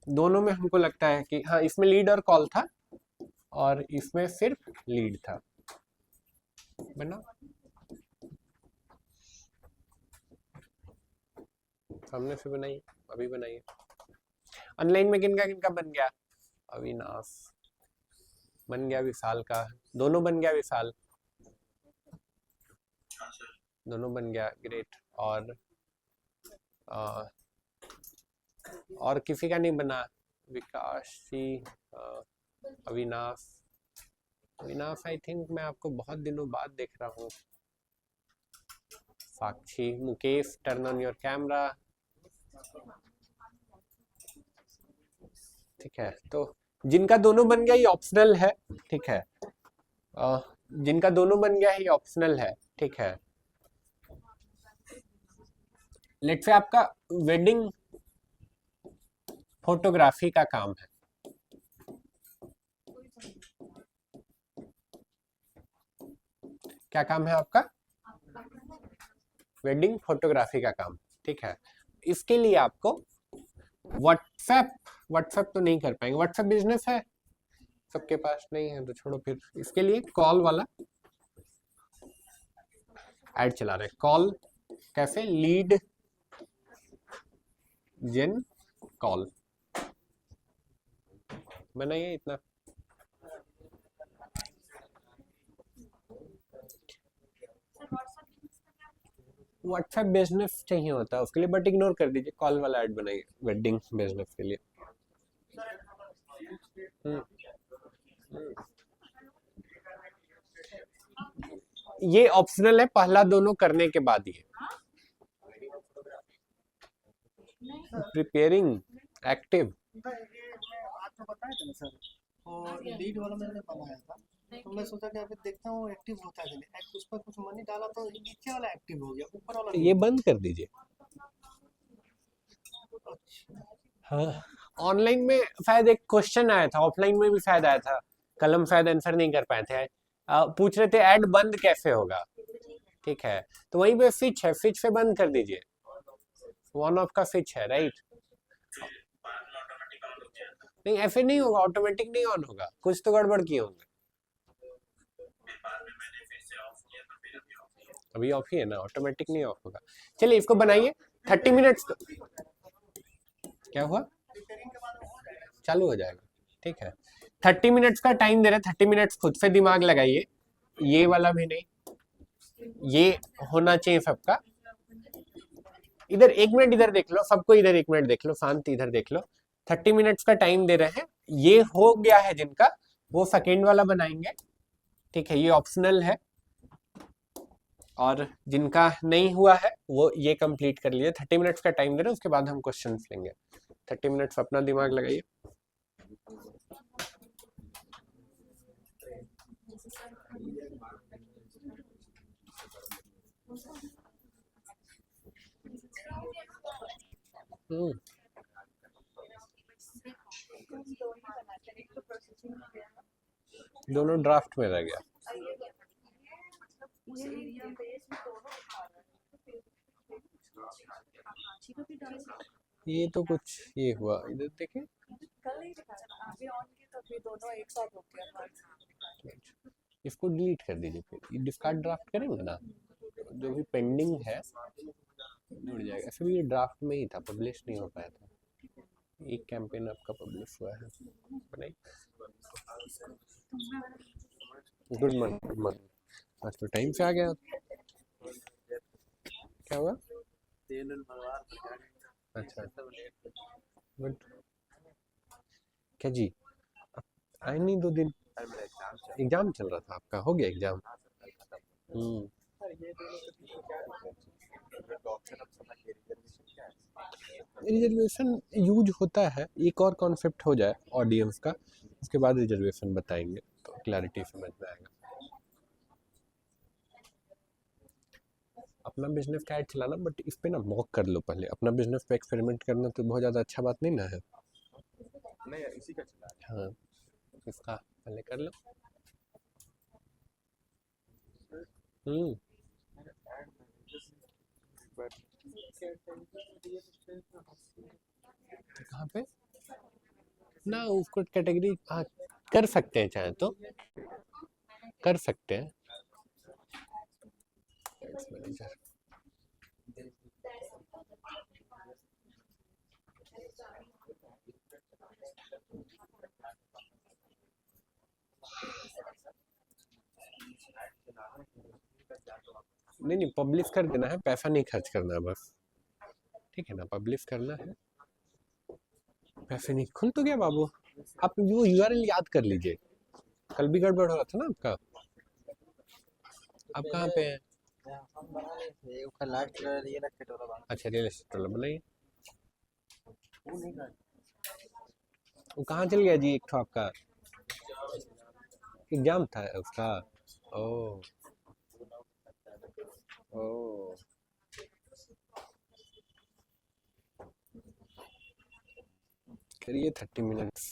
दोनों में हमको लगता है कि हाँ, इसमें लीड और कॉल था और इसमें सिर्फ लीड था। बना सामने से बनाइए, अभी बनाइए। ऑनलाइन में किनका किनका बन गया? अविनाश बन गया, विशाल का, दोनों बन गया, विशाल दोनों बन गया, ग्रेट। और किसी का नहीं बना? विकास जी, अविनाश, अविनाश आई थिंक मैं आपको बहुत दिनों बाद देख रहा हूँ। Sakshi, Mukesh, turn on your camera. ठीक है, तो जिनका दोनों बन गया ये ऑप्शनल है, ठीक है। जिनका दोनों बन गया ये ऑप्शनल है, ठीक है। लेट्स से आपका वेडिंग फोटोग्राफी का काम है, क्या काम है आपका? वेडिंग फोटोग्राफी का काम, ठीक है। इसके लिए आपको व्हाट्सएप तो नहीं कर पाएंगे, व्हाट्सएप बिजनेस है सबके पास, नहीं है तो छोड़ो फिर। इसके लिए कॉल वाला ऐड चला रहे, कॉल कैसे? लीड जेन कॉल बनाइए इतना। व्हाट्सएप बिजनेस चाहिए होता है उसके लिए, बट इग्नोर कर दीजिए, कॉल वाला ऐड बनाइए वेडिंग बिजनेस के लिए। ये ऑप्शनल है, पहला दोनों करने के बाद ही है। प्रिपेयरिंग एक्टिव, ये मैं आपको बताया था ना सर, और लीड वाला मैंने बनाया था, तो मैं सोचा कि अभी देखता हूँ एक्टिव होता है कि नहीं। उस पर कुछ मनी डाला तो नीचे वाला एक्टिव हो गया, ऊपर वाला ये बंद कर दीजिए। अच्छा, हाँ, ऑनलाइन में शायद एक क्वेश्चन आया था, ऑफलाइन में भी शायद आया था, कलम शायद आंसर नहीं कर पाए थे। पूछ रहे थे ऐड बंद कैसे होगा, ठीक है। तो वहीं पे स्विच है, स्विच से बंद कर दीजिए, ऑन ऑफ का स्विच है, राइट। नहीं ऐसे नहीं होगा, ऑटोमेटिक नहीं ऑन होगा, कुछ तो गड़बड़ किए होंगे। अभी ऑफ ही है ना, ऑटोमेटिक नहीं ऑफ होगा। चलिए इसको बनाइए 30 मिनट्स। क्या हुआ? चालू हो जाएगा, ठीक है। 30 मिनट्स का टाइम दे रहे, 30 मिनट्स खुद से दिमाग लगाइए, ये वाला भी नहीं, ये होना चाहिए सबका। इधर 1 मिनट इधर देख लो, सबको इधर 1 मिनट देख लो, शांत इधर देख लो। 30 मिनट्स का टाइम दे रहे हैं, ये हो गया है जिनका, वो सेकेंड वाला बनाएंगे, ठीक है, ये ऑप्शनल है। और जिनका नहीं हुआ है वो ये कंप्लीट कर लिए। 30 मिनट्स का टाइम दे रहे हैं, उसके बाद हम क्वेश्चन लेंगे। 30 मिनट्स अपना दिमाग लगाइए। दोनों ड्राफ्ट में रह गया। ये तो कुछ ये हुआ, इधर देखें, इसको डिलीट कर दीजिए, फिर डिस्कार्ड ड्राफ्ट करेंगे ना, जो भी पेंडिंग है जुड़ जाएगा। ऐसे भी ये ड्राफ्ट में ही था, पब्लिश नहीं हो पाया था। एक कैंपेन आपका पब्लिश हुआ है, बनाइए। Good morning, good morning. आज तो टाइम से आ गया। क्या हुआ? अच्छा, गुड। क्या जी, आए नहीं 2 दिन? एग्जाम चल रहा था आपका, हो गया एग्जाम? रिजर्वेशन यूज होता है, एक और कॉन्सेप्ट हो जाए ऑडियंस का, उसके बाद रिजर्वेशन बताएंगे तो क्लैरिटी समझ में आएगा। अपना बिजनेस का ऐड चलाना, बट इस पे ना मॉक कर लो पहले, अपना बिजनेस पे एक्सपेरिमेंट करना तो बहुत ज़्यादा अच्छा बात नहीं ना है। नहीं इसी का चला। हाँ, इसका पहले कर लो। हम्म। कहाँ पे ना उसको कैटेगरी, हाँ कर सकते हैं, चाहे तो कर सकते हैं। टैक्स मैनेजर, नहीं नहीं पब्लिश कर देना है, पैसा नहीं खर्च करना है बस, ठीक है ना, पब्लिश करना है, पैसे नहीं। खुल तो गया बाबू, आप वो यूआरएल याद कर लीजिए, कल भी गड़बड़ हो रहा था ना आपका। आप कहाँ पे हैं? हम बना लिए थे उसका लाइट कलर ये रखे तो लगा अच्छा रियल एस्टेट वाला बनाइए। वो नहीं कर वो कहाँ चल गया जी एक ठो आपका, एग्जाम था उसका। ओ, ओ, करिए 30 मिनट्स।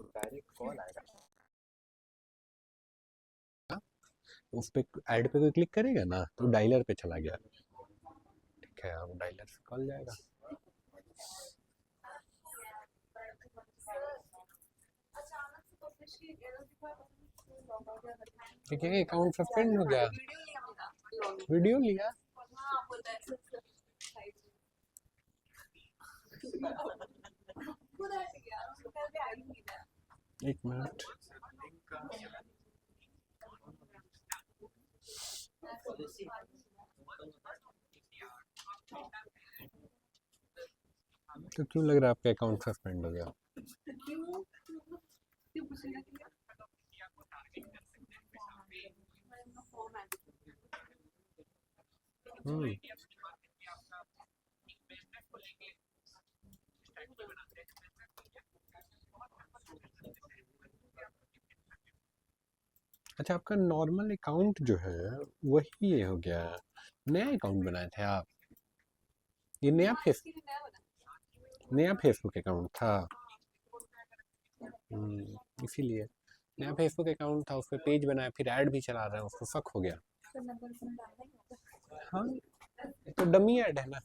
डायरेक्ट कॉल आएगा। उस पे ऐड पे कोई क्लिक करेगा ना तो डायलर पे चला गया। ठीक है, अब डायलर से कॉल जाएगा। देखिए अकाउंट सस्पेंड हो गया। वीडियो लिया। एक मिनट। तो क्यों लग रहा है आपका अकाउंट सस्पेंड हो गया? हम्म अच्छा, आपका नॉर्मल अकाउंट जो है वही ये हो गया। नया अकाउंट बनाए थे आप? ये नया फेसबुक अकाउंट था। इसीलिए नया फेसबुक अकाउंट था, उस पर पेज बनाया, फिर ऐड भी चला रहे हैं, उसको शक हो गया। हाँ, तो डमी ऐड है ना।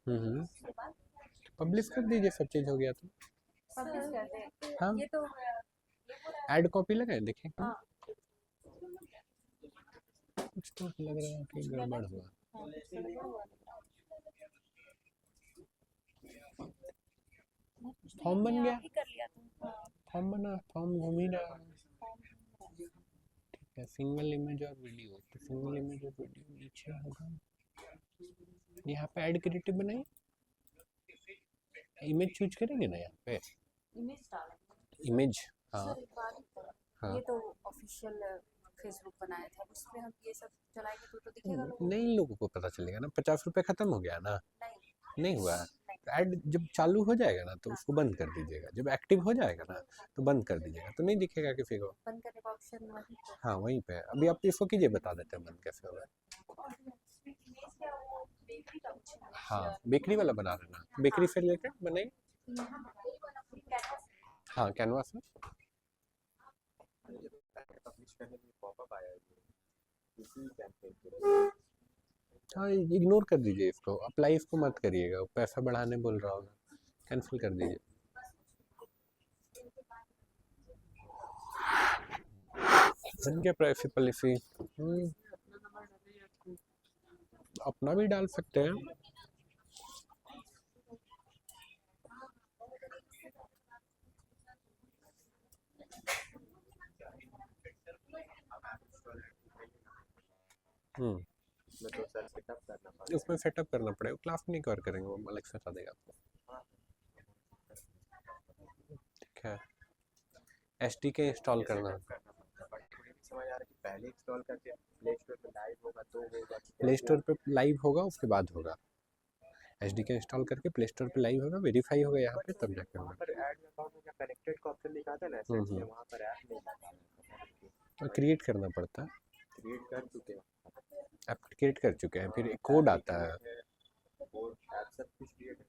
हम्म पब्लिश कर दीजिए, सब चीज हो गया तो। हाँ, ऐड कॉपी लगाए देखें। कुछ तो लग रहा है कि गड़बड़ हुआ। फॉर्म बन गया। फॉर्म बना, फॉर्म घूम ही रहा है। ठीक है, सिंगल इमेज और वीडियो, तो सिंगल इमेज और वीडियो नीचे होगा। यहाँ पे ऐड क्रिएटिव बनाइए, इमेज चूज करेंगे ना यहाँ पे। इमेज, हाँ हाँ। ये तो ऑफिशियल फेसबुक बनाया था, उसमें हम ये सब चलाएंगे तो दिखेगा लोगों को। नहीं, लोगों को पता चलेगा ना। 50 रुपए खत्म हो गया ना। नहीं हुआ। नहीं। ऐड जब चालू हो जाएगा ना तो उसको बंद कर दीजिएगा, जब एक्टिव हो जाएगा ना तो बंद कर दीजिएगा, तो नहीं दिखेगा किसी को। बंद करने का ऑप्शन वहीं पे। हाँ वहीं पे है। अभी आप इसको कीजिए, बता देते हैं बंद कैसे होगा। बेकरी का कुछ है। हाँ, बेकरी वाला बना रहे ना, बेकरी से रिलेटेड बनाइए। हाँ, कैनवास में। पब्लिश करने के लिए पॉपअप आया है इसी कैंपेन के लिए। हाँ, इग्नोर कर दीजिए इसको, अप्लाई इसको मत करिएगा, पैसा बढ़ाने बोल रहा होगा, कैंसिल कर दीजिए। बन गया प्राइवेसी पॉलिसी। अपना भी डाल सकते हैं। तो सर सेटअप करना पड़ेगा। उसमें सेटअप करना पड़ेगा, क्लास नहीं कवर करेंगे, वो अलग से बता देगा आपको। ठीक है, एसडीके इंस्टॉल करना। समझ आ रहा है कि पहले इंस्टॉल करके प्ले स्टोर पे लाइव होगा तो होगा। प्ले स्टोर पे लाइव होगा, उसके बाद होगा। एसडीके इंस्टॉल करके प्ले स्टोर पे लाइव होगा, वेरीफाई होगा यहाँ पे, तब जाके होगा। पर ऐड अकाउंट में कनेक्टेड का ऑप्शन दिखा था ना, ऐसे वहाँ पर ऐप नहीं था। तो क्रिएट करना पड़ता है। क्रिएट कर चुके हैं, आप क्रिएट कर चुके हैं, फिर एक कोड आता है। कोड ऐप सब कुछ क्रिएट है,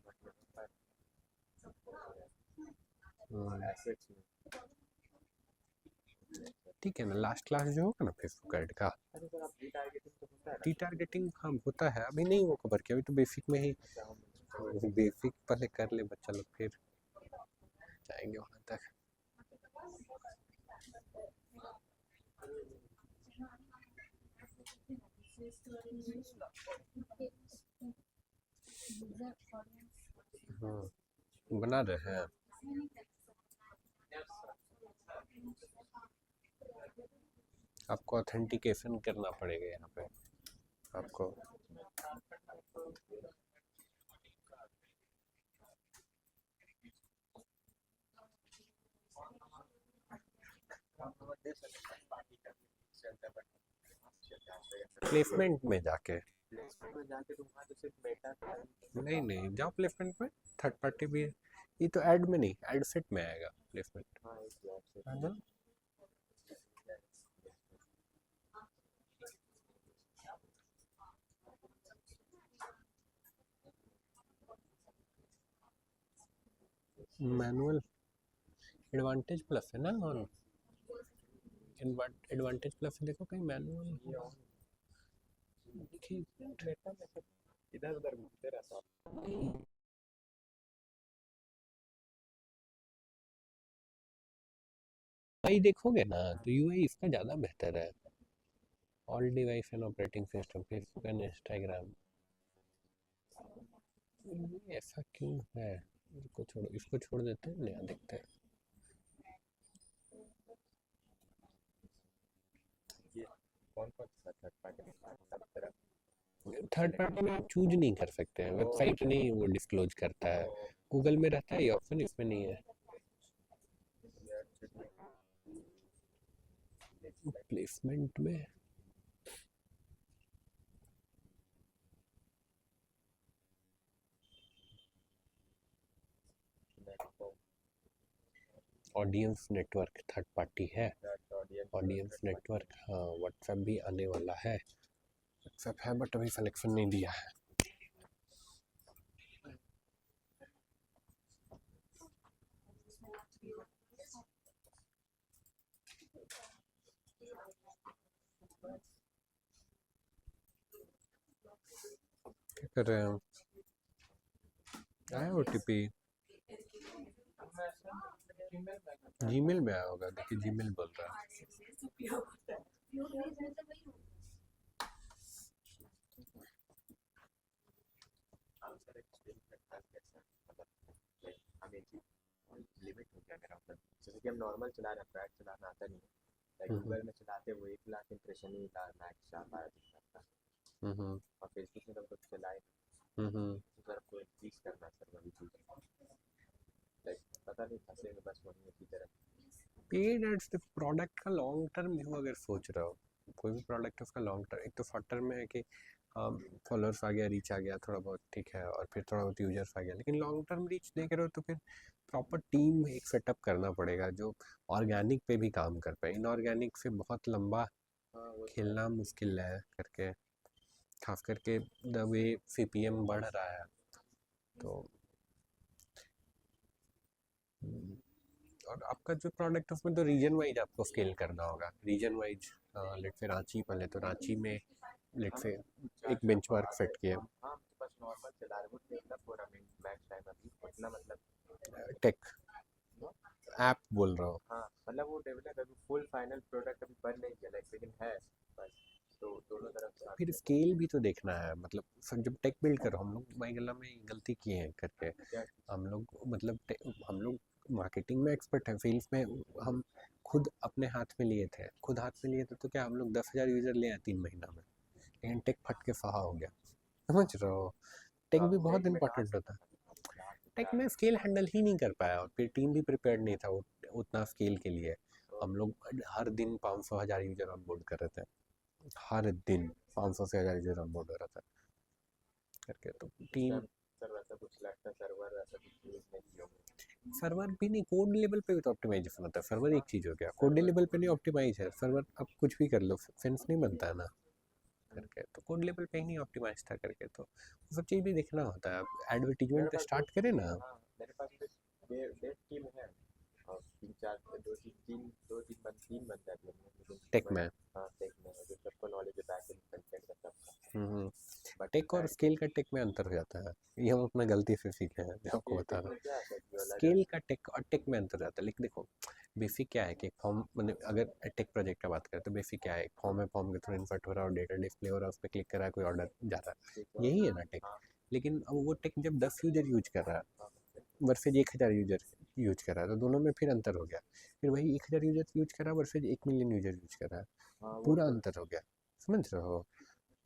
एसेट्स में। ठीक है ना, लास्ट क्लास जो होगा ना फेसबुक ऐड का, अरे सर आप रीटारगेटिंग तो होता है ना। रीटारगेटिंग हाँ होता है, अभी नहीं वो कवर किया, अभी तो बेसिक में ही। बेसिक पहले कर ले बच्चा लोग, फिर जाएंगे वहाँ तक। बना रहे हैं। आपको ऑथेंटिकेशन करना पड़ेगा यहाँ पे आपको। प्लेसमेंट में जाके नहीं जाओ प्लेसमेंट में, थर्ड पार्टी भी है ये, तो ऐड में नहीं, ऐड सेट में आएगा प्लेसमेंट। मैनुअल एडवांटेज प्लस है ना, और एडवांटेज प्लस देखो कहीं मैनुअल देखिए। इधर उधर घूमते रहता हूँ। भाई देखोगे ना तो यूआई इसका ज़्यादा बेहतर है। All device and operating system, Facebook and Instagram, ऐसा क्यों है? इसको छोड़ देते हैं, नया देखते हैं। ये कौन कौन सा थर्ड पार्टी सब तरफ थर्ड पार्टी में आप चूज नहीं कर सकते हैं, वेबसाइट नहीं वो डिस्क्लोज करता है। गूगल में रहता है ये ऑप्शन, इसमें नहीं है। प्लेसमेंट में ऑडियंस नेटवर्क थर्ड पार्टी है। ऑडियंस नेटवर्क, हाँ व्हाट्सएप भी आने वाला है। व्हाट्सएप है बट अभी सिलेक्शन नहीं दिया है। क्या कर रहे हैं हम? आया ओटीपी जीमेल में आया होगा, देखिए जीमेल बोल रहा है। लिमिट हो गया मेरा, मतलब जैसे कि हम नॉर्मल चला रहे हैं, बैट चलाना आता नहीं है, लाइक गूगल में चलाते वो 1 लाख इंप्रेशन ही मैक्स जा पाया था, और फेसबुक में तो कुछ चलाए तो सर को इंक्रीज करना सर वही चीज़, लाइक पता नहीं फंसे बस वही की तरह। पेड एड्स देखो, प्रोडक्ट का लॉन्ग टर्म व्यू अगर सोच रहे हो, कोई भी प्रोडक्ट है उसका लॉन्ग टर्म, एक तो शॉर्ट टर्म में है कि फॉलोअर्स आ गया, रीच आ गया थोड़ा बहुत, ठीक है, और फिर थोड़ा बहुत यूजर्स आ गया, लेकिन लॉन्ग टर्म रीच देख रहे हो तो फिर प्रॉपर टीम एक सेटअप करना पड़ेगा जो ऑर्गेनिक पे भी काम कर पाए। इनऑर्गेनिक से बहुत लंबा खेलना मुश्किल है करके, खास करके द वे सीपीएम बढ़ रहा है तो। और आपका जो प्रोडक्ट है उसमें तो रीजन वाइज आपको स्केल करना होगा, रीजन वाइज। लेट से रांची, पहले तो रांची में लेट से एक बेंचमार्क सेट किया। हाँ बस नॉर्मल चला रहे, वो डेवलप हो रहा है मैक्स टाइम अभी उतना, मतलब टेक ऐप बोल रहा हूँ। हाँ मतलब वो डेवलप अभी फुल फाइनल प्रोडक्ट अभी बन नहीं गया, लाइक लेकिन है बस, तो दोनों तरफ से फिर स्केल भी तो देखना है, मतलब जब टेक बिल्ड करो, हम लोग माइगला में गलती किए हैं करके। हम लोग मतलब हम लोग मार्केटिंग में एक्सपर्ट हैं, सेल्स में हम खुद अपने हाथ में लिए थे, खुद हाथ में लिए थे तो क्या हम लोग 10,000 यूजर ले आए 3 महीना में, लेकिन टेक फट के फहा हो गया। समझ रहे हो? टेक भी बहुत इंपॉर्टेंट होता है। टेक में स्केल हैंडल ही नहीं कर पाया, और फिर टीम भी प्रिपेयर्ड नहीं था उतना स्केल के लिए। हम लोग हर दिन 500,000 यूजर ऑनबोर्ड कर रहे थे, हर दिन 500 से 1,000 यूजर ऑनबोर्ड हो रहा था करके, तो टीम। सर वैसा कुछ लगता सर्वर वैसा कुछ यूज नहीं किया होगा। सर्वर भी नहीं, कोड लेवल पे भी तो ऑप्टिमाइजेशन होता है। सर्वर एक चीज़ हो गया, कोड लेवल पे नहीं ऑप्टिमाइज है सर्वर, अब कुछ भी कर लो सेंस नहीं बनता है ना करके, तो कोड लेवल पे ही नहीं ऑप्टिमाइज था करके, तो वो सब चीज़ भी देखना होता है। अब एडवर्टीजमेंट स्टार्ट करें ना। हाँ मेरे पास डेव टीम है, और 3-4 तीन बंदा है लेकिन टेक में हाँ टेक में है, जो सबको नॉलेज है बैक एंड फ्रंट एंड का सबका। टेक और स्केल का टेक में अंतर हो जाता है, ये हम अपना गलती से सीखे हैं, मैं आपको बता रहा हूँ। स्केल का टेक और टेक में अंतर हो जाता है, लेकिन देखो बेसिक क्या है कि फॉर्म, मतलब अगर टेक प्रोजेक्ट का बात करें तो बेसिक क्या है, फॉर्म है, फॉर्म के थ्रू इन्फर्ट हो रहा है और डेटा डिस्प्ले हो रहा है, उस पर क्लिक कर रहा है, कोई ऑर्डर जा रहा है, यही है ना टेक। लेकिन अब वो टेक जब 10 यूजर यूज कर रहा है वर्सेज 1,000 यूजर यूज कर रहा है, तो दोनों में फिर अंतर हो गया। फिर वही 1,000 यूजर यूज कर रहा है वर्सेज 1 मिलियन यूजर यूज कर रहा है, पूरा अंतर हो गया। समझ रहे हो?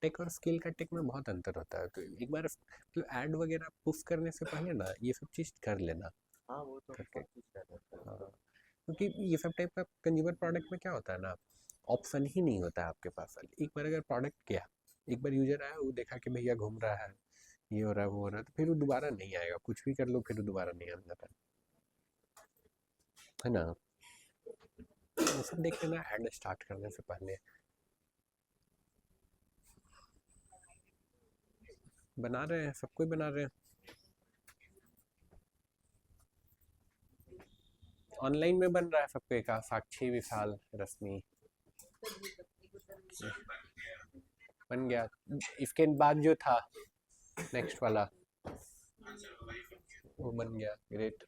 टेक और स्केल का टेक में बहुत अंतर होता है, तो एक बार मतलब ऐड वगैरह पुश करने से पहले ना ये सब चीज़ कर लेना हाँ वो तो करके। सब कुछ रहता है। हाँ, क्योंकि ये सब टाइप का कंज्यूमर प्रोडक्ट में क्या होता है ना, ऑप्शन ही नहीं होता है आपके पास। एक बार अगर प्रोडक्ट गया, एक बार यूजर आया, वो देखा कि भैया घूम रहा है, ये हो रहा है, वो हो रहा है, तो फिर वो दोबारा नहीं आएगा, कुछ भी कर लो फिर वो दोबारा नहीं आना है ना। वो सब देख लेना ऐड स्टार्ट करने से पहले। बना रहे हैं, सब कोई बना रहे हैं। ऑनलाइन में बन रहा है सबके का, साक्षी, विशाल, रश्मि बन गया। इसके बाद जो था नेक्स्ट वाला वो बन गया। ग्रेट।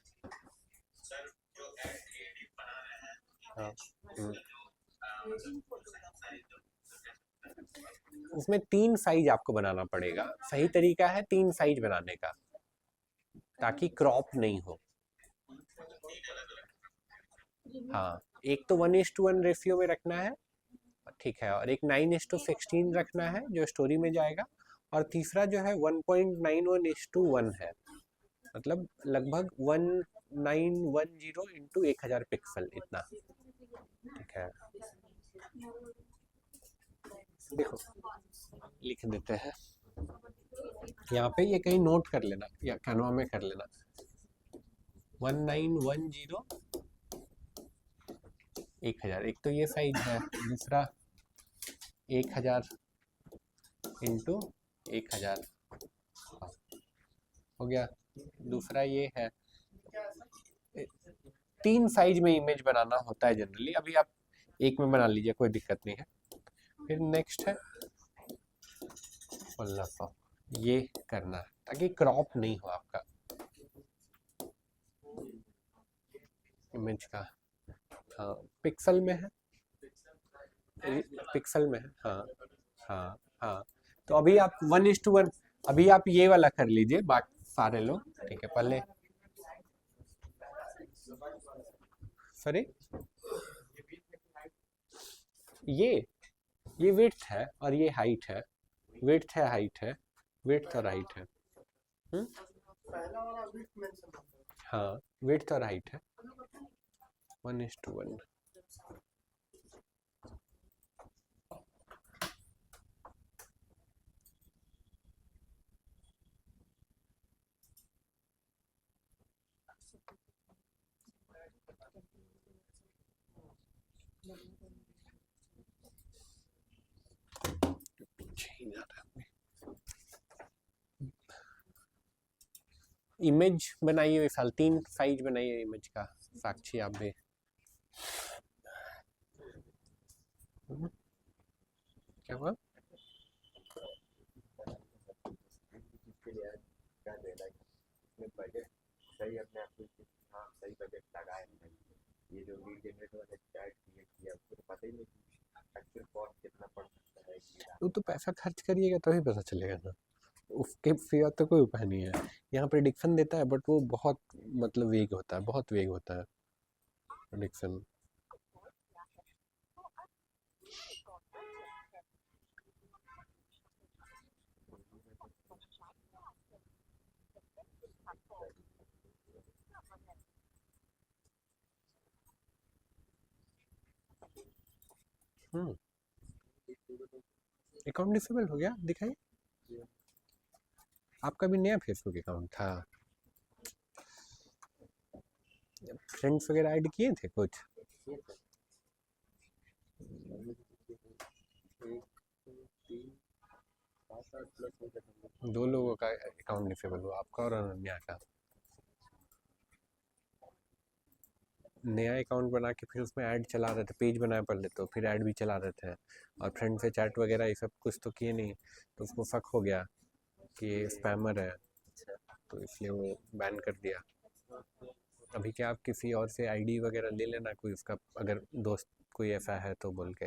हाँ उसमें 3 साइज आपको बनाना पड़ेगा। सही तरीका है 3 साइज बनाने का, ताकि क्रॉप नहीं हो। हाँ, एक तो 1:1 रेशियो में रखना है, ठीक है, और एक 9:16 रखना है जो स्टोरी में जाएगा, और तीसरा जो है 1.91:1 है, मतलब लगभग 1910 इंटू 1000 पिक्सल इतना, ठीक है। देखो लिख देते हैं यहाँ पे, ये कहीं नोट कर लेना या कैनवा में कर लेना। 1910 1000, एक तो ये साइज है, दूसरा 1000 इंटू 1000 हो गया, दूसरा ये है। 3 साइज में इमेज बनाना होता है जनरली, अभी आप एक में बना लीजिए, कोई दिक्कत नहीं है। फिर नेक्स्ट है 1600, ये करना है ताकि क्रॉप नहीं हो आपका इमेज का। हाँ पिक्सल में है, पिक्सल में है। हाँ हाँ हाँ, तो अभी आप 1:1, अभी आप ये वाला कर लीजिए बाकी सारे लोग, ठीक है। पहले सॉरी, ये विड्थ है और ये हाइट है, विड्थ है, हाइट है, विड्थ और हाइट है। पहला वाला विड्थ मेंशन करते हैं। हाँ विड्थ और हाइट है 1:1। इमेज बनाइए विशाल, 3 साइज बनाइए इमेज का। साक्षी आप भी। क्या हुआ? बजट सही अपने आप को, हाँ सही बजट लगाए हैं। ये जो लीड जनरेट वाला चैट क्रिएट किया उसको तो पता ही नहीं एक्चुअल कॉस्ट कितना पड़ सकता है। वो तो पैसा खर्च करिएगा तभी पता चलेगा ना, उसके सिवा तो कोई उपाय नहीं है। यहाँ प्रेडिक्शन देता है बट वो बहुत मतलब वेग होता है, बहुत वेग होता है प्रेडिक्शन। अकाउंट डिसेबल हो गया, दिखाइए। आपका भी नया फेसबुक अकाउंट था? फ्रेंड्स वगैरह ऐड किए थे कुछ? दो लोगों का अकाउंट डिसेबल हुआ, आपका और अनन्या का। नया अकाउंट बना के फिर उसमें ऐड चला रहे थे, पेज बनाया पहले तो, फिर ऐड भी चला रहे थे, और फ्रेंड से चैट वगैरह ये सब कुछ तो किए नहीं, तो उसको शक हो गया कि ये स्पैमर है, तो इसलिए वो बैन कर दिया। अभी क्या आप किसी और से आईडी वगैरह ले लेना, कोई उसका अगर दोस्त कोई ऐसा है तो बोल के,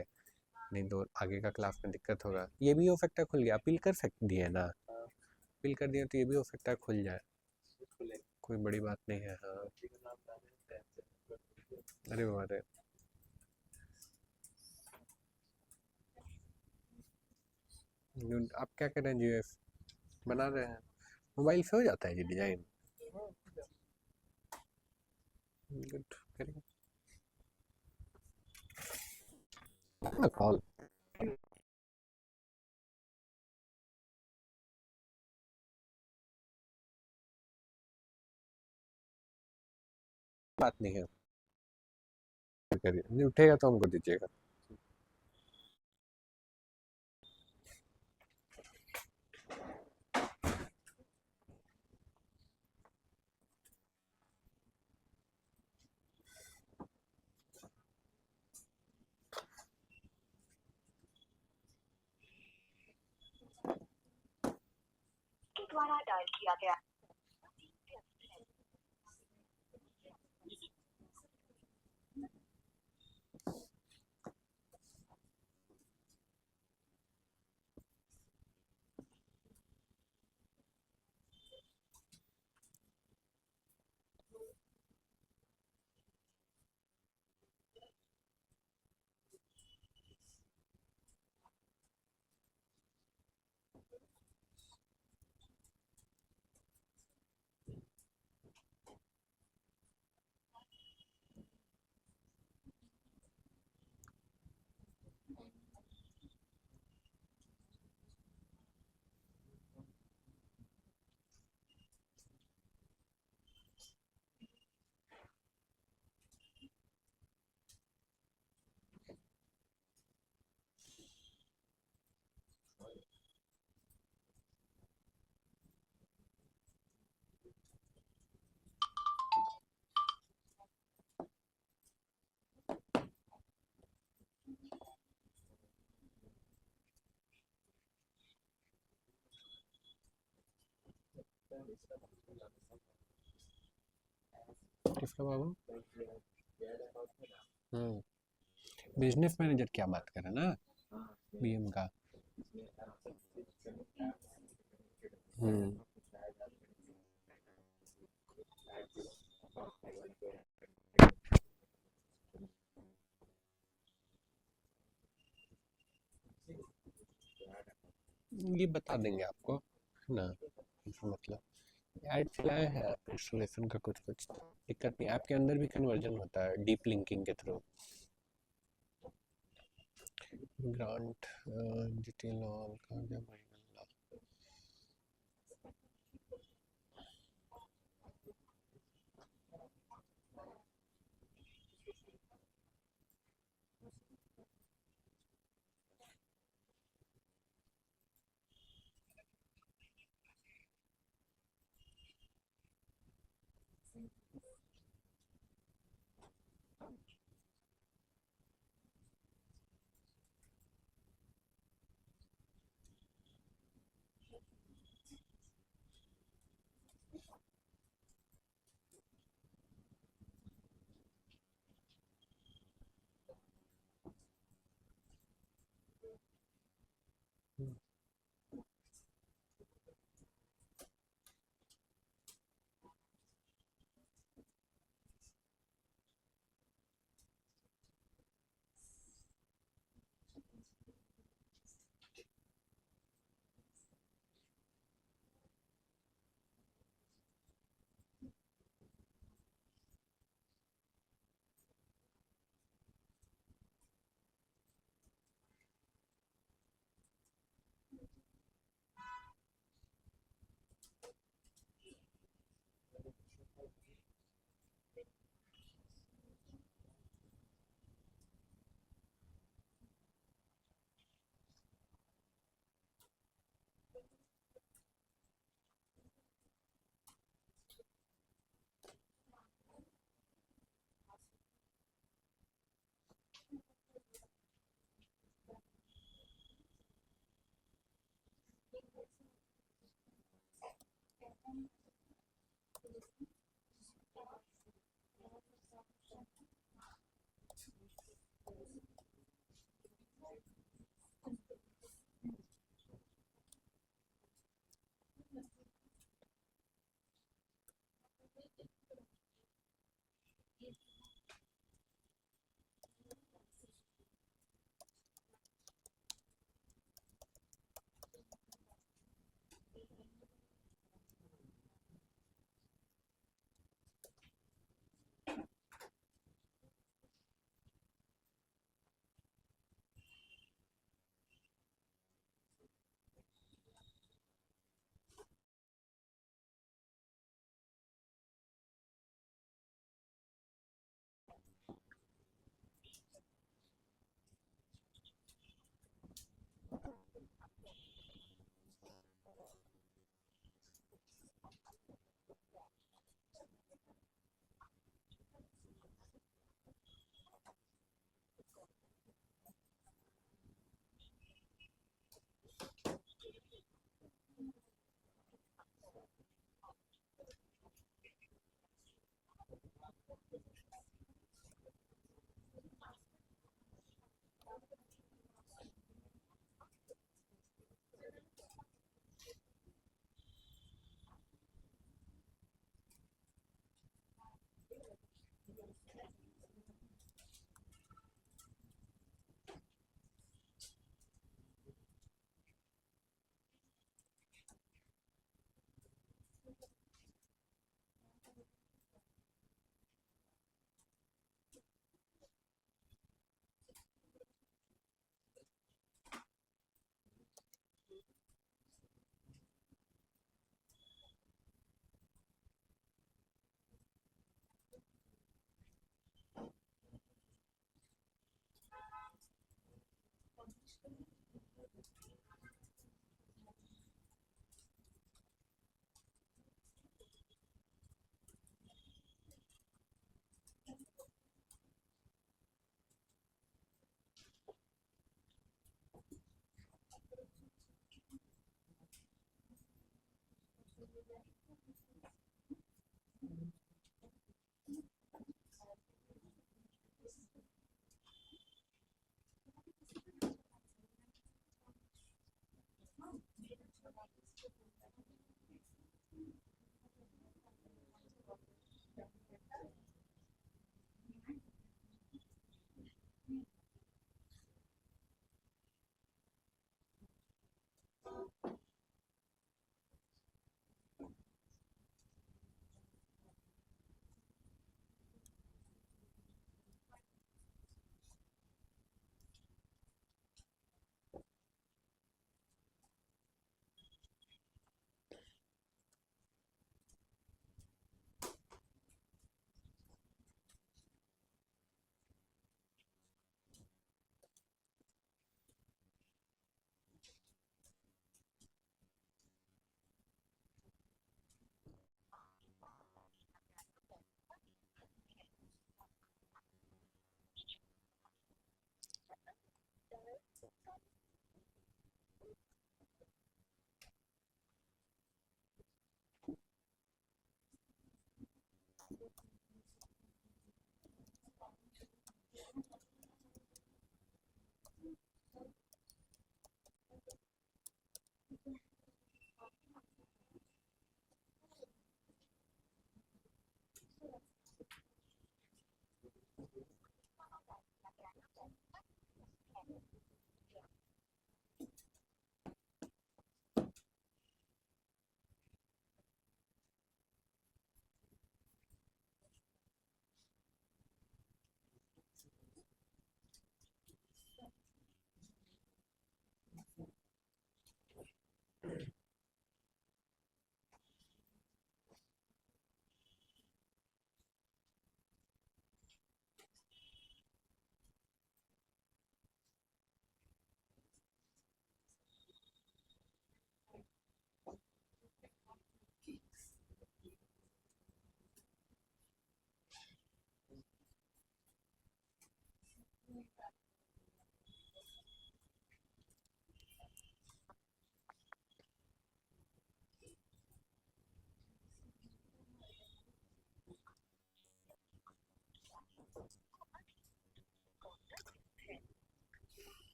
नहीं तो आगे का क्लास में दिक्कत होगा। ये भी हो सकता है खुल गया, अपील कर सकती दिए ना, अपील कर दिया तो ये भी हो सकता है खुल जाए, कोई बड़ी बात नहीं है। हाँ अरे बाबा रे, आप क्या कर रहे हैं? जीएफ बना रहे हैं? मोबाइल से हो जाता है ये डिजाइन? गुड, करिए। कॉल बात नहीं है, करिए, नहीं उठेगा तो हमको दीजिएगा। द्वारा डायल किया गया टिफ्लो बाबू बिजनेस मैनेजर क्या बात कर रहे हैं ना बीएम का। हम्म ये बता देंगे आपको, है ना, इसका मतलब ऐड चलाए हैं आप, इंस्टॉलेशन का कुछ कुछ दिक्कत नहीं, ऐप के अंदर भी कन्वर्जन होता है डीप लिंकिंग के थ्रू। ग्रांट डिटेल ऑल का क्या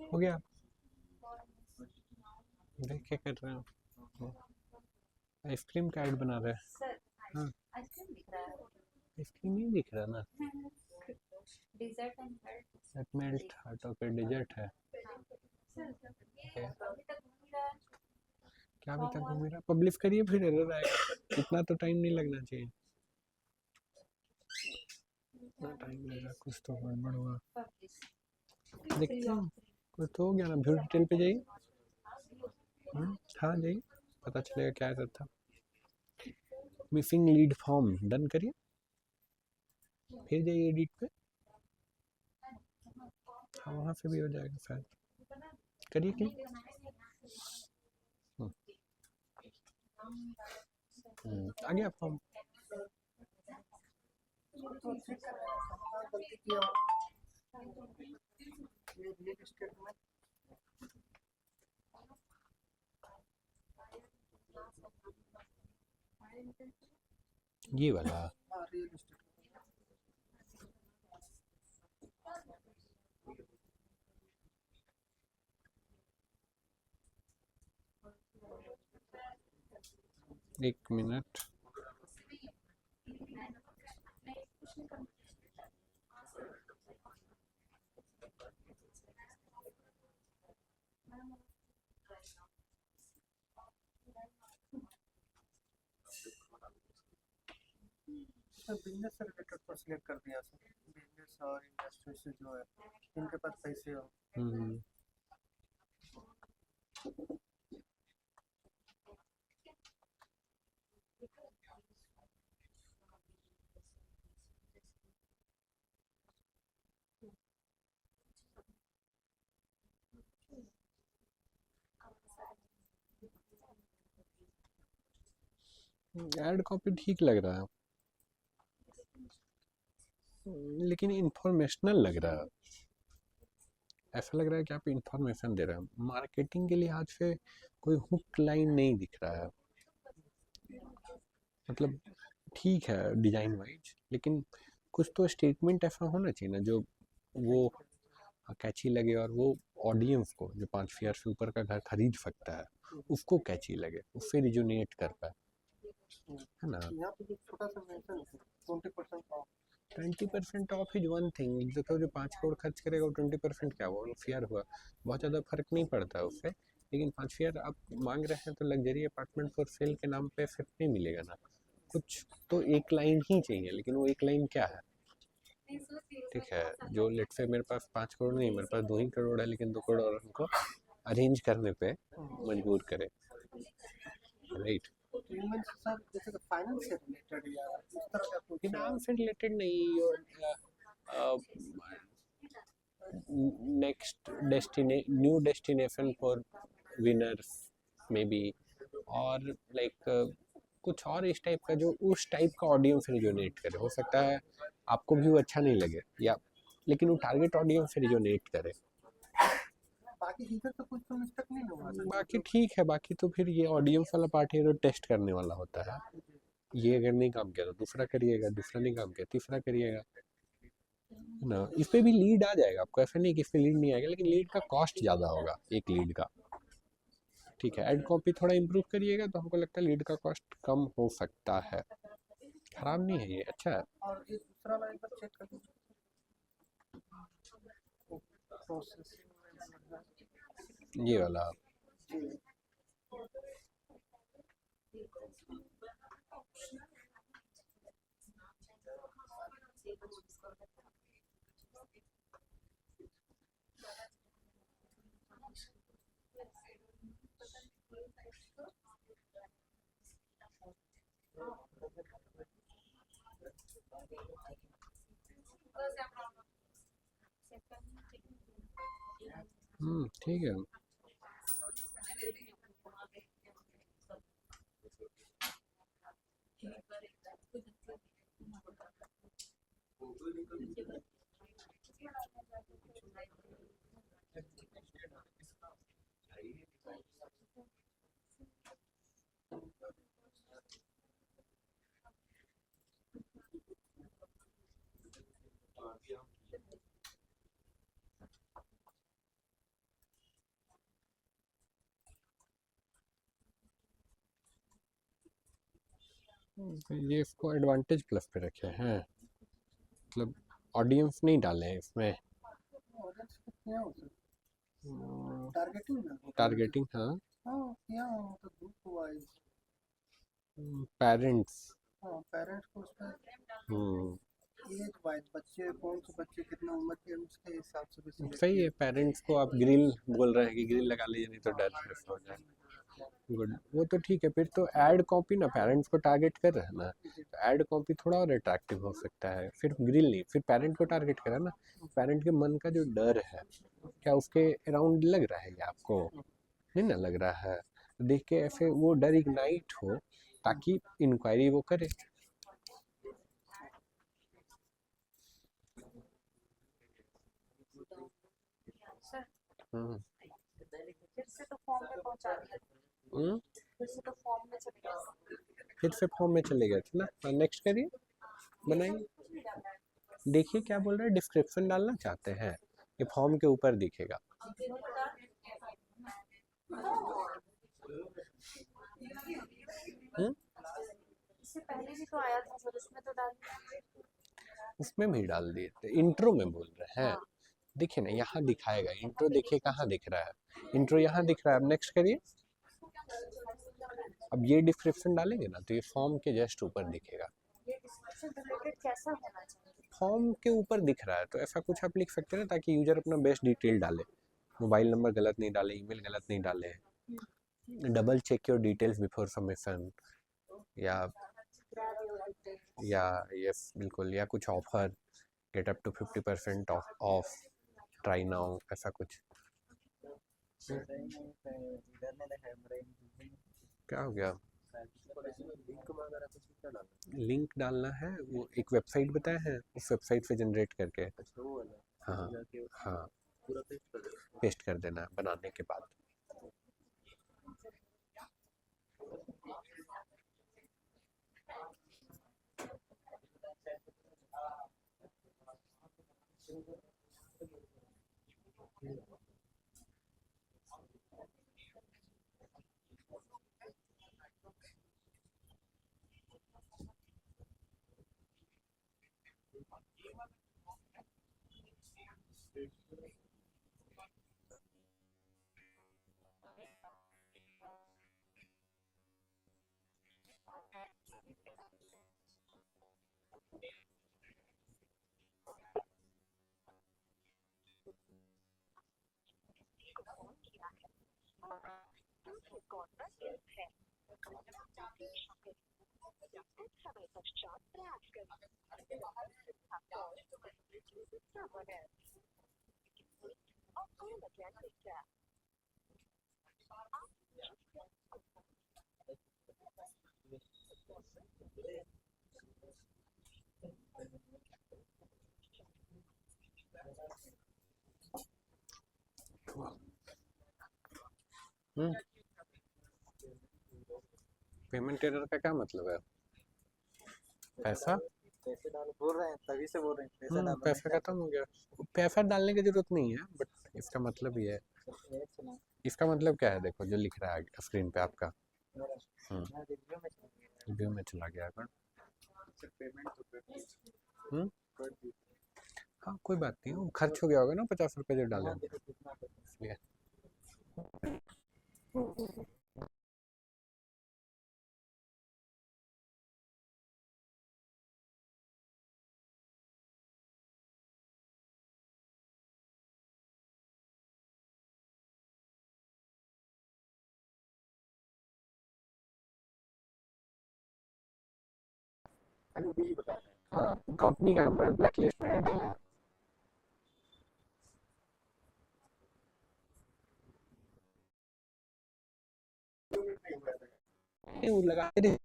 हो गया। देख क्या कर रहे हो, आइसक्रीम का ऐड बना रहे हैं। सर हाँ आइसक्रीम दिख रहा है, आइसक्रीम नहीं दिख रहा ना, dessert and melt. That melt heart okay dessert है। ये अभी तक घूम रहा है। क्या अभी तक घूम रहा, पब्लिश करिए फिर एरर आएगा, इतना तो टाइम नहीं लगना चाहिए, इतना टाइम लगा कुछ तो गड़बड़ हुआ। पब्लिश देखते हैं कुछ तो हो गया ना, व्यू डिटेल पे जाइए। हाँ जाइए, पता चलेगा क्या एरर था। मिसिंग लीड फॉर्म डन करिए, फिर जाइए एडिट पे, हाँ वहाँ से भी हो जाएगा शायद, करिए क्लिक। आ गया फॉर्म। तो चेक कर रहे हैं कहाँ गलती किया ये रियल एस्टेट में। ये वाला हाँ रियल एस्टेट एक मिनट, सर बिजनेस से रिलेटेड पर सिलेक्ट कर दिया सर, बिजनेस और इंडस्ट्री से जो है इनके पास पैसे हो। ऐड कॉपी ठीक लग रहा है, लेकिन इंफॉर्मेशनल लग रहा है, ऐसा लग रहा है कि आप इंफॉर्मेशन दे रहे हैं, मार्केटिंग के लिहाज से कोई हुक लाइन नहीं दिख रहा है। मतलब ठीक है डिजाइन वाइज, लेकिन कुछ तो स्टेटमेंट ऐसा होना चाहिए ना जो वो कैची लगे, और वो ऑडियंस को जो 5,000 से ऊपर का घर खरीद सकता है उसको कैची लगे, उससे रिजोनेट कर पाए, है ना। यहाँ पे जो छोटा सा मेंशन है 20% of, 20% of is one thing, देखो जो 5 करोड़ खर्च करेगा वो 20% क्या हुआ, फेयर हुआ, बहुत ज़्यादा फर्क नहीं पड़ता है उससे। लेकिन 5,000 आप मांग रहे हैं तो लग्जरी अपार्टमेंट फॉर सेल के नाम पे फिर नहीं मिलेगा ना, कुछ तो एक लाइन ही चाहिए, लेकिन वो एक लाइन क्या है। ठीक है, जो लेट से मेरे पास 5 करोड़ नहीं, मेरे पास 2 ही करोड़ है, लेकिन 2 करोड़ हमको अरेंज करने पे मजबूर करे, राइट। तो ये मीन्स सर जैसे फाइनेंस से रिलेटेड या इस तरह का कुछ फिनांस से रिलेटेड नहीं, your next new destination for winners may be, और लाइक कुछ और इस टाइप का, जो उस टाइप का ऑडियंस रिजोनेट करे। हो सकता है आपको भी वो अच्छा नहीं लगे, या लेकिन वो टारगेट ऑडियंस से रिजोनेट करे। बाकी इधर तो कुछ तो मिस्टेक नहीं हुआ सर। बाकी ठीक है, बाकी तो फिर ये ऑडियंस वाला पार्ट है जो टेस्ट करने वाला होता है, ये अगर नहीं काम किया तो दूसरा करिएगा, दूसरा नहीं काम किया तीसरा करिएगा ना। इस पे भी लीड आ जाएगा आपको, ऐसा नहीं कि इस पे लीड नहीं आएगा, लेकिन लीड का कॉस्ट ज़्यादा होगा एक लीड का। ठीक है, एड कॉपी थोड़ा इम्प्रूव करिएगा तो हमको लगता है लीड का कॉस्ट कम हो सकता है, खराब नहीं है ये, अच्छा है। और ये दूसरा लाइन पर चेक कर लीजिए प्रोसेसिंग ये वाला जी। ठीक है। ये इसको एडवांटेज प्लस पे रखे हैं, मतलब ऑडियंस नहीं डाले हैं इसमें। ऑडियंस को किया हो सर, टारगेटिंग ना टारगेटिंग, हाँ। हाँ किया हो, मतलब ग्रुप वाइज। पेरेंट्स। हाँ पेरेंट्स को उसमें हम्म एज वाइज, बच्चे कौन से बच्चे कितना उम्र के हैं, उसके हिसाब से भी select सही किया। है। पेरेंट्स को आप ग्रिल बोल रहे हैं कि ग्रिल लगा लीजिए, नहीं तो डर से हो जाए। गुड, वो तो ठीक है। फिर तो ऐड कॉपी ना पेरेंट्स को टारगेट कर रहे हैं ना, तो ऐड कॉपी थोड़ा और अट्रैक्टिव हो सकता है। फिर ग्रिल नहीं, फिर पेरेंट को टारगेट करा ना। पेरेंट के मन का जो डर है, क्या उसके अराउंड लग रहा है ये आपको? नहीं ना लग रहा है। देख के ऐसे वो डर इग्नाइट हो, ताकि इंक्वायरी वो करे। सर हम्म फिर से तो फॉर्म में पहुंचा दिया, हम्म, फिर से तो फॉर्म में चले गए। फिर से फॉर्म में चले गए थे ना। नेक्स्ट करिए, बनाइए। देखिए क्या बोल रहे हैं, डिस्क्रिप्शन डालना चाहते हैं, ये फॉर्म के ऊपर दिखेगा। हम्म इससे पहले भी तो आया था सर, उसमें तो डाल दिया। उसमें भी डाल दिए थे, इंट्रो में बोल रहे हैं। देखिए ना, यहाँ दिखाएगा इंट्रो, देखिए कहाँ दिख रहा है इंट्रो, यहाँ दिख रहा है। अब नेक्स्ट करिए। अब ये डिस्क्रिप्शन डालेंगे ना, तो ये फॉर्म के जस्ट ऊपर दिखेगा। ये डिस्क्रिप्शन रिलेटेड कैसा होना चाहिए? फॉर्म के ऊपर दिख रहा है, तो ऐसा कुछ आप लिख सकते हैं ना, ताकि यूजर अपना बेस्ट डिटेल डाले। मोबाइल नंबर गलत नहीं डाले, ईमेल गलत नहीं डाले, double check your details before submission, या या यस बिल्कुल, या कुछ offer, get up to 50% off, try now, ऐसा कुछ। क्या हो गया? लिंक डालना है, वो एक वेबसाइट बताया है, उस वेबसाइट से जनरेट करके। हाँ हाँ, पेस्ट कर देना बनाने के बाद। हम्म पेमेंट एरर का क्या मतलब है? पैसा, पैसे डालो बोल रहे हैं, तभी से बोल रहे हैं पैसा डालो। पैसा खत्म हो गया। पैसा डालने की जरूरत नहीं है, बट इसका मतलब ये है। इसका मतलब क्या है, देखो जो लिख रहा है स्क्रीन पे आपका। रिव्यू में चला गया अगर। हम्म हाँ कोई बात नहीं, वो खर्च हो गया होगा ना 50 रुपये जो डाले होंगे, इसलिए। हाँ, कंपनी का नंबर ब्लैक लिस्ट में है। नहीं, वो लगाते रहे।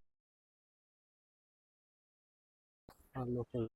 हाँ, लोग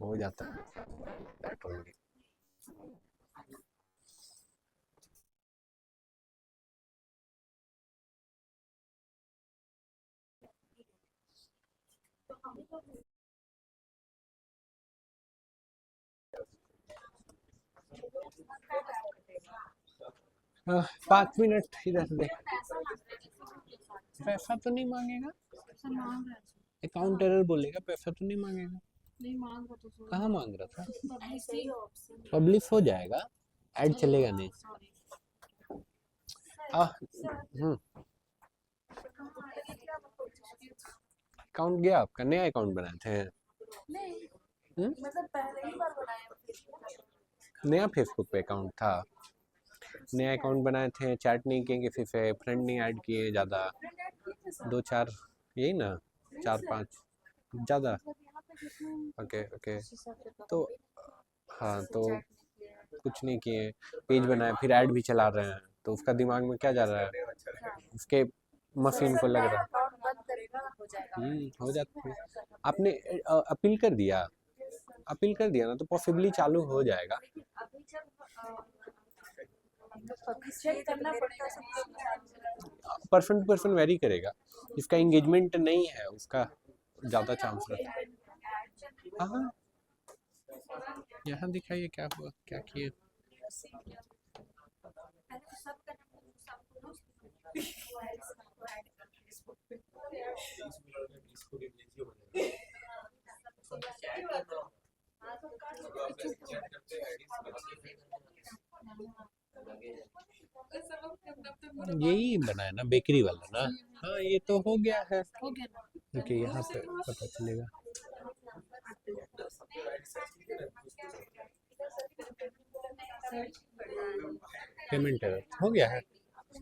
हो जाता है that only. हाँ, 5 मिनट इधर दे। पैसा तो नहीं मांगेगा, पैसा मांग रहा है अकाउंट एरर बोलेगा, पैसा तो नहीं मांगेगा। नहीं मांग रहा तो कहाँ मांग रहा था? सही ऑप्शन पब्लिश हो जाएगा, ऐड चलेगा नहीं। सॉरी अकाउंट गया आपका? नया अकाउंट बनाए थे? नहीं हम्म? मतलब पहले ही बार बनाया नया फेसबुक पे अकाउंट था, नया अकाउंट बनाए थे, चैट नहीं किए किसी से, फ्रेंड नहीं ऐड किए ज़्यादा, 2-4 यही ना, 4-5 ज़्यादा। ओके ओके, तो हाँ तो कुछ नहीं किए, पेज बनाए, फिर ऐड भी चला रहे हैं, तो उसका दिमाग में क्या जा रहा है, उसके मशीन को लग रहा है। अकाउंट बंद करेगा हो जाएगा हो जाता है। आपने अपील कर दिया? अपील कर दिया ना तो पॉसिबली चालू हो जाएगा। अभी जब चेक करना पड़ेगा सब पर्सन टू पर्सन वेरी करेगा, जिसका एंगेजमेंट नहीं है उसका ज़्यादा चांस रहता है। हाँ हाँ, यहाँ दिखाइए क्या हुआ, क्या किए। यही बना है ना बेकरी वाला ना? हाँ ये तो हो गया है। हो गया ना देखिए यहाँ पे पता चलेगा। पेमेंट हो गया है,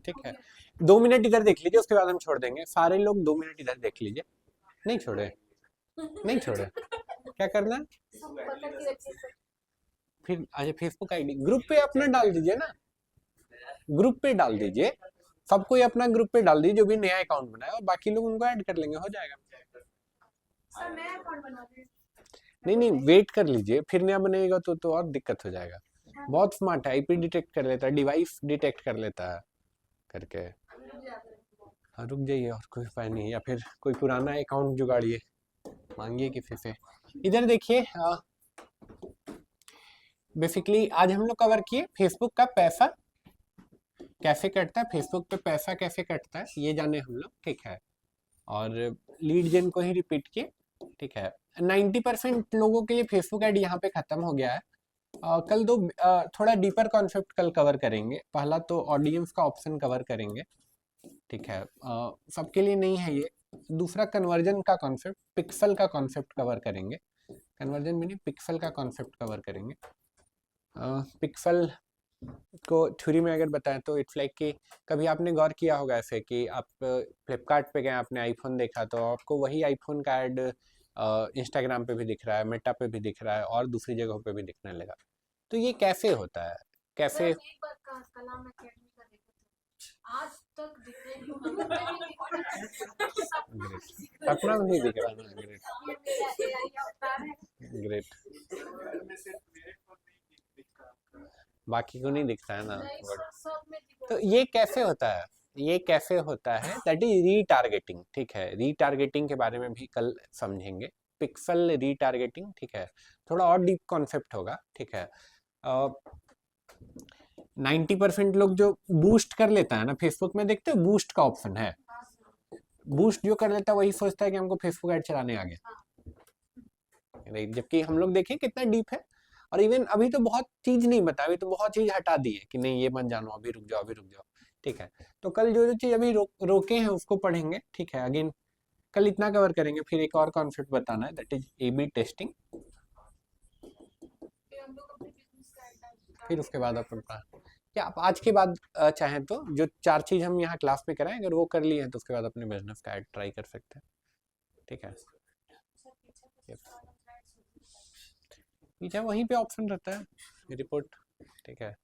ठीक है। 2 मिनट इधर देख लीजिए, उसके बाद हम छोड़ देंगे। सारे लोग 2 मिनट इधर देख लीजिए। नहीं छोड़े, नहीं छोड़े, क्या करना है? फिर अच्छा फेसबुक आईडी ग्रुप पे अपना डाल दीजिए ना, ग्रुप पे डाल दीजिए, सब कोई अपना ग्रुप पे डाल दीजिए जो भी नया अकाउंट बनाया, और बाकी लोग उनको ऐड कर लेंगे, हो जाएगा। नहीं नहीं, वेट कर लीजिए, फिर नया बनेगा तो और दिक्कत हो जाएगा। बहुत स्मार्ट है, आईपी डिटेक्ट कर लेता है, डिवाइस डिटेक्ट कर लेता है करके। हाँ रुक जाइए, और कोई उपाय नहीं, या फिर कोई पुराना अकाउंट जुगाड़िए, मांगिए किसी से। इधर देखिए, बेसिकली आज हम लोग कवर किए फेसबुक का पैसा कैसे कटता है, फेसबुक पे पैसा कैसे कटता है ये जाने हम लोग, ठीक है। और लीड जेन को ही रिपीट किए, ठीक है। 90% लोगों के लिए फेसबुक ऐड यहाँ पे खत्म हो गया है। कल थोड़ा डीपर कॉन्सेप्ट कल कवर करेंगे। पहला तो ऑडियंस का ऑप्शन कवर करेंगे, ठीक है, सबके लिए नहीं है ये। दूसरा कन्वर्जन का कॉन्सेप्ट, पिक्सल का कॉन्सेप्ट कवर करेंगे। कन्वर्जन मीनिंग पिक्सल का कॉन्सेप्ट कवर करेंगे। पिक्सल को थ्योरी में अगर बताएं तो इट्स लाइक कि कभी आपने गौर किया होगा ऐसे कि आप फ्लिपकार्ट पे गए, आपने आईफोन देखा, तो आपको वही आईफोन का ऐड इंस्टाग्राम पे भी दिख रहा है, मेटा पे भी दिख रहा है, और दूसरी जगहों पे भी दिखने लगा। तो ये कैसे होता है, कैसे? आज तक अपना नहीं दिख रहा ना? ग्रेट, बाकी को नहीं दिखता है ना? तो ये कैसे होता है, ये कैसे होता है, दैट इज रीटारगेटिंग, ठीक है। रीटारगेटिंग के बारे में भी कल समझेंगे, पिक्सल रीटारगेटिंग, ठीक है। थोड़ा और डीप कॉन्सेप्ट होगा, ठीक है। 90% लोग जो बूस्ट कर लेता है ना फेसबुक में, देखते हो बूस्ट का ऑप्शन है, बूस्ट जो कर लेता है वही सोचता है कि हमको फेसबुक ऐड चलाने आ गया, जबकि हम लोग देखें कितना डीप है। और इवन अभी तो बहुत चीज नहीं बता, अभी तो बहुत चीज हटा दी है कि नहीं ये मत जानो, अभी रुक जाओ, अभी रुक जाओ, ठीक है। तो कल जो जो चीज अभी रोके हैं उसको पढ़ेंगे, ठीक है। अगेन कल इतना कवर करेंगे, फिर एक और कॉन्सेप्ट बताना है, दैट इज A/B टेस्टिंग। फिर उसके बाद अपना क्या आप आज के बाद चाहें तो जो 4 चीज हम यहाँ क्लास में कराएं, अगर वो कर लिए हैं तो उसके बाद अपने बिजनेस का ऐड ट्राई कर सकते हैं, ठीक है। पीछे वहीं पे ऑप्शन रहता है रिपोर्ट, ठीक है।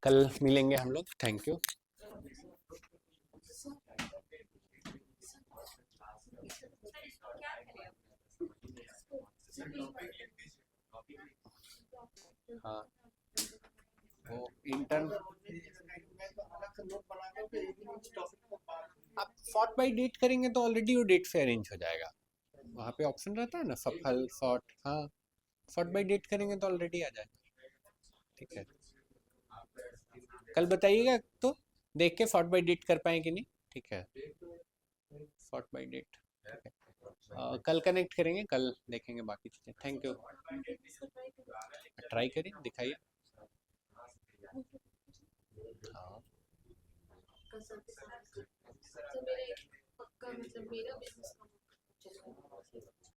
कल मिलेंगे हम लोग, थैंक यू। हाँ वो इंटर्न मैं तो अलग से नोट बना करके इस टॉपिक पर बात आप सॉर्ट बाय डेट करेंगे तो ऑलरेडी वो डेट से अरेंज हो जाएगा, वहाँ पे ऑप्शन रहता है ना सफल सॉर्ट, हाँ सॉर्ट बाय डेट करेंगे तो ऑलरेडी आ जाएगा। ठीक है, कल बताइएगा तो देख के सॉर्ट बाय डेट कर पाए कि नहीं। ठीक है, सॉर्ट बाय डेट ठीक है, कल कनेक्ट करेंगे, कल देखेंगे बाकी चीज़ें। थैंक यू, ट्राई करिए दिखाइए। हाँ तो मेरा एक पक्का मतलब मेरा बिजनेस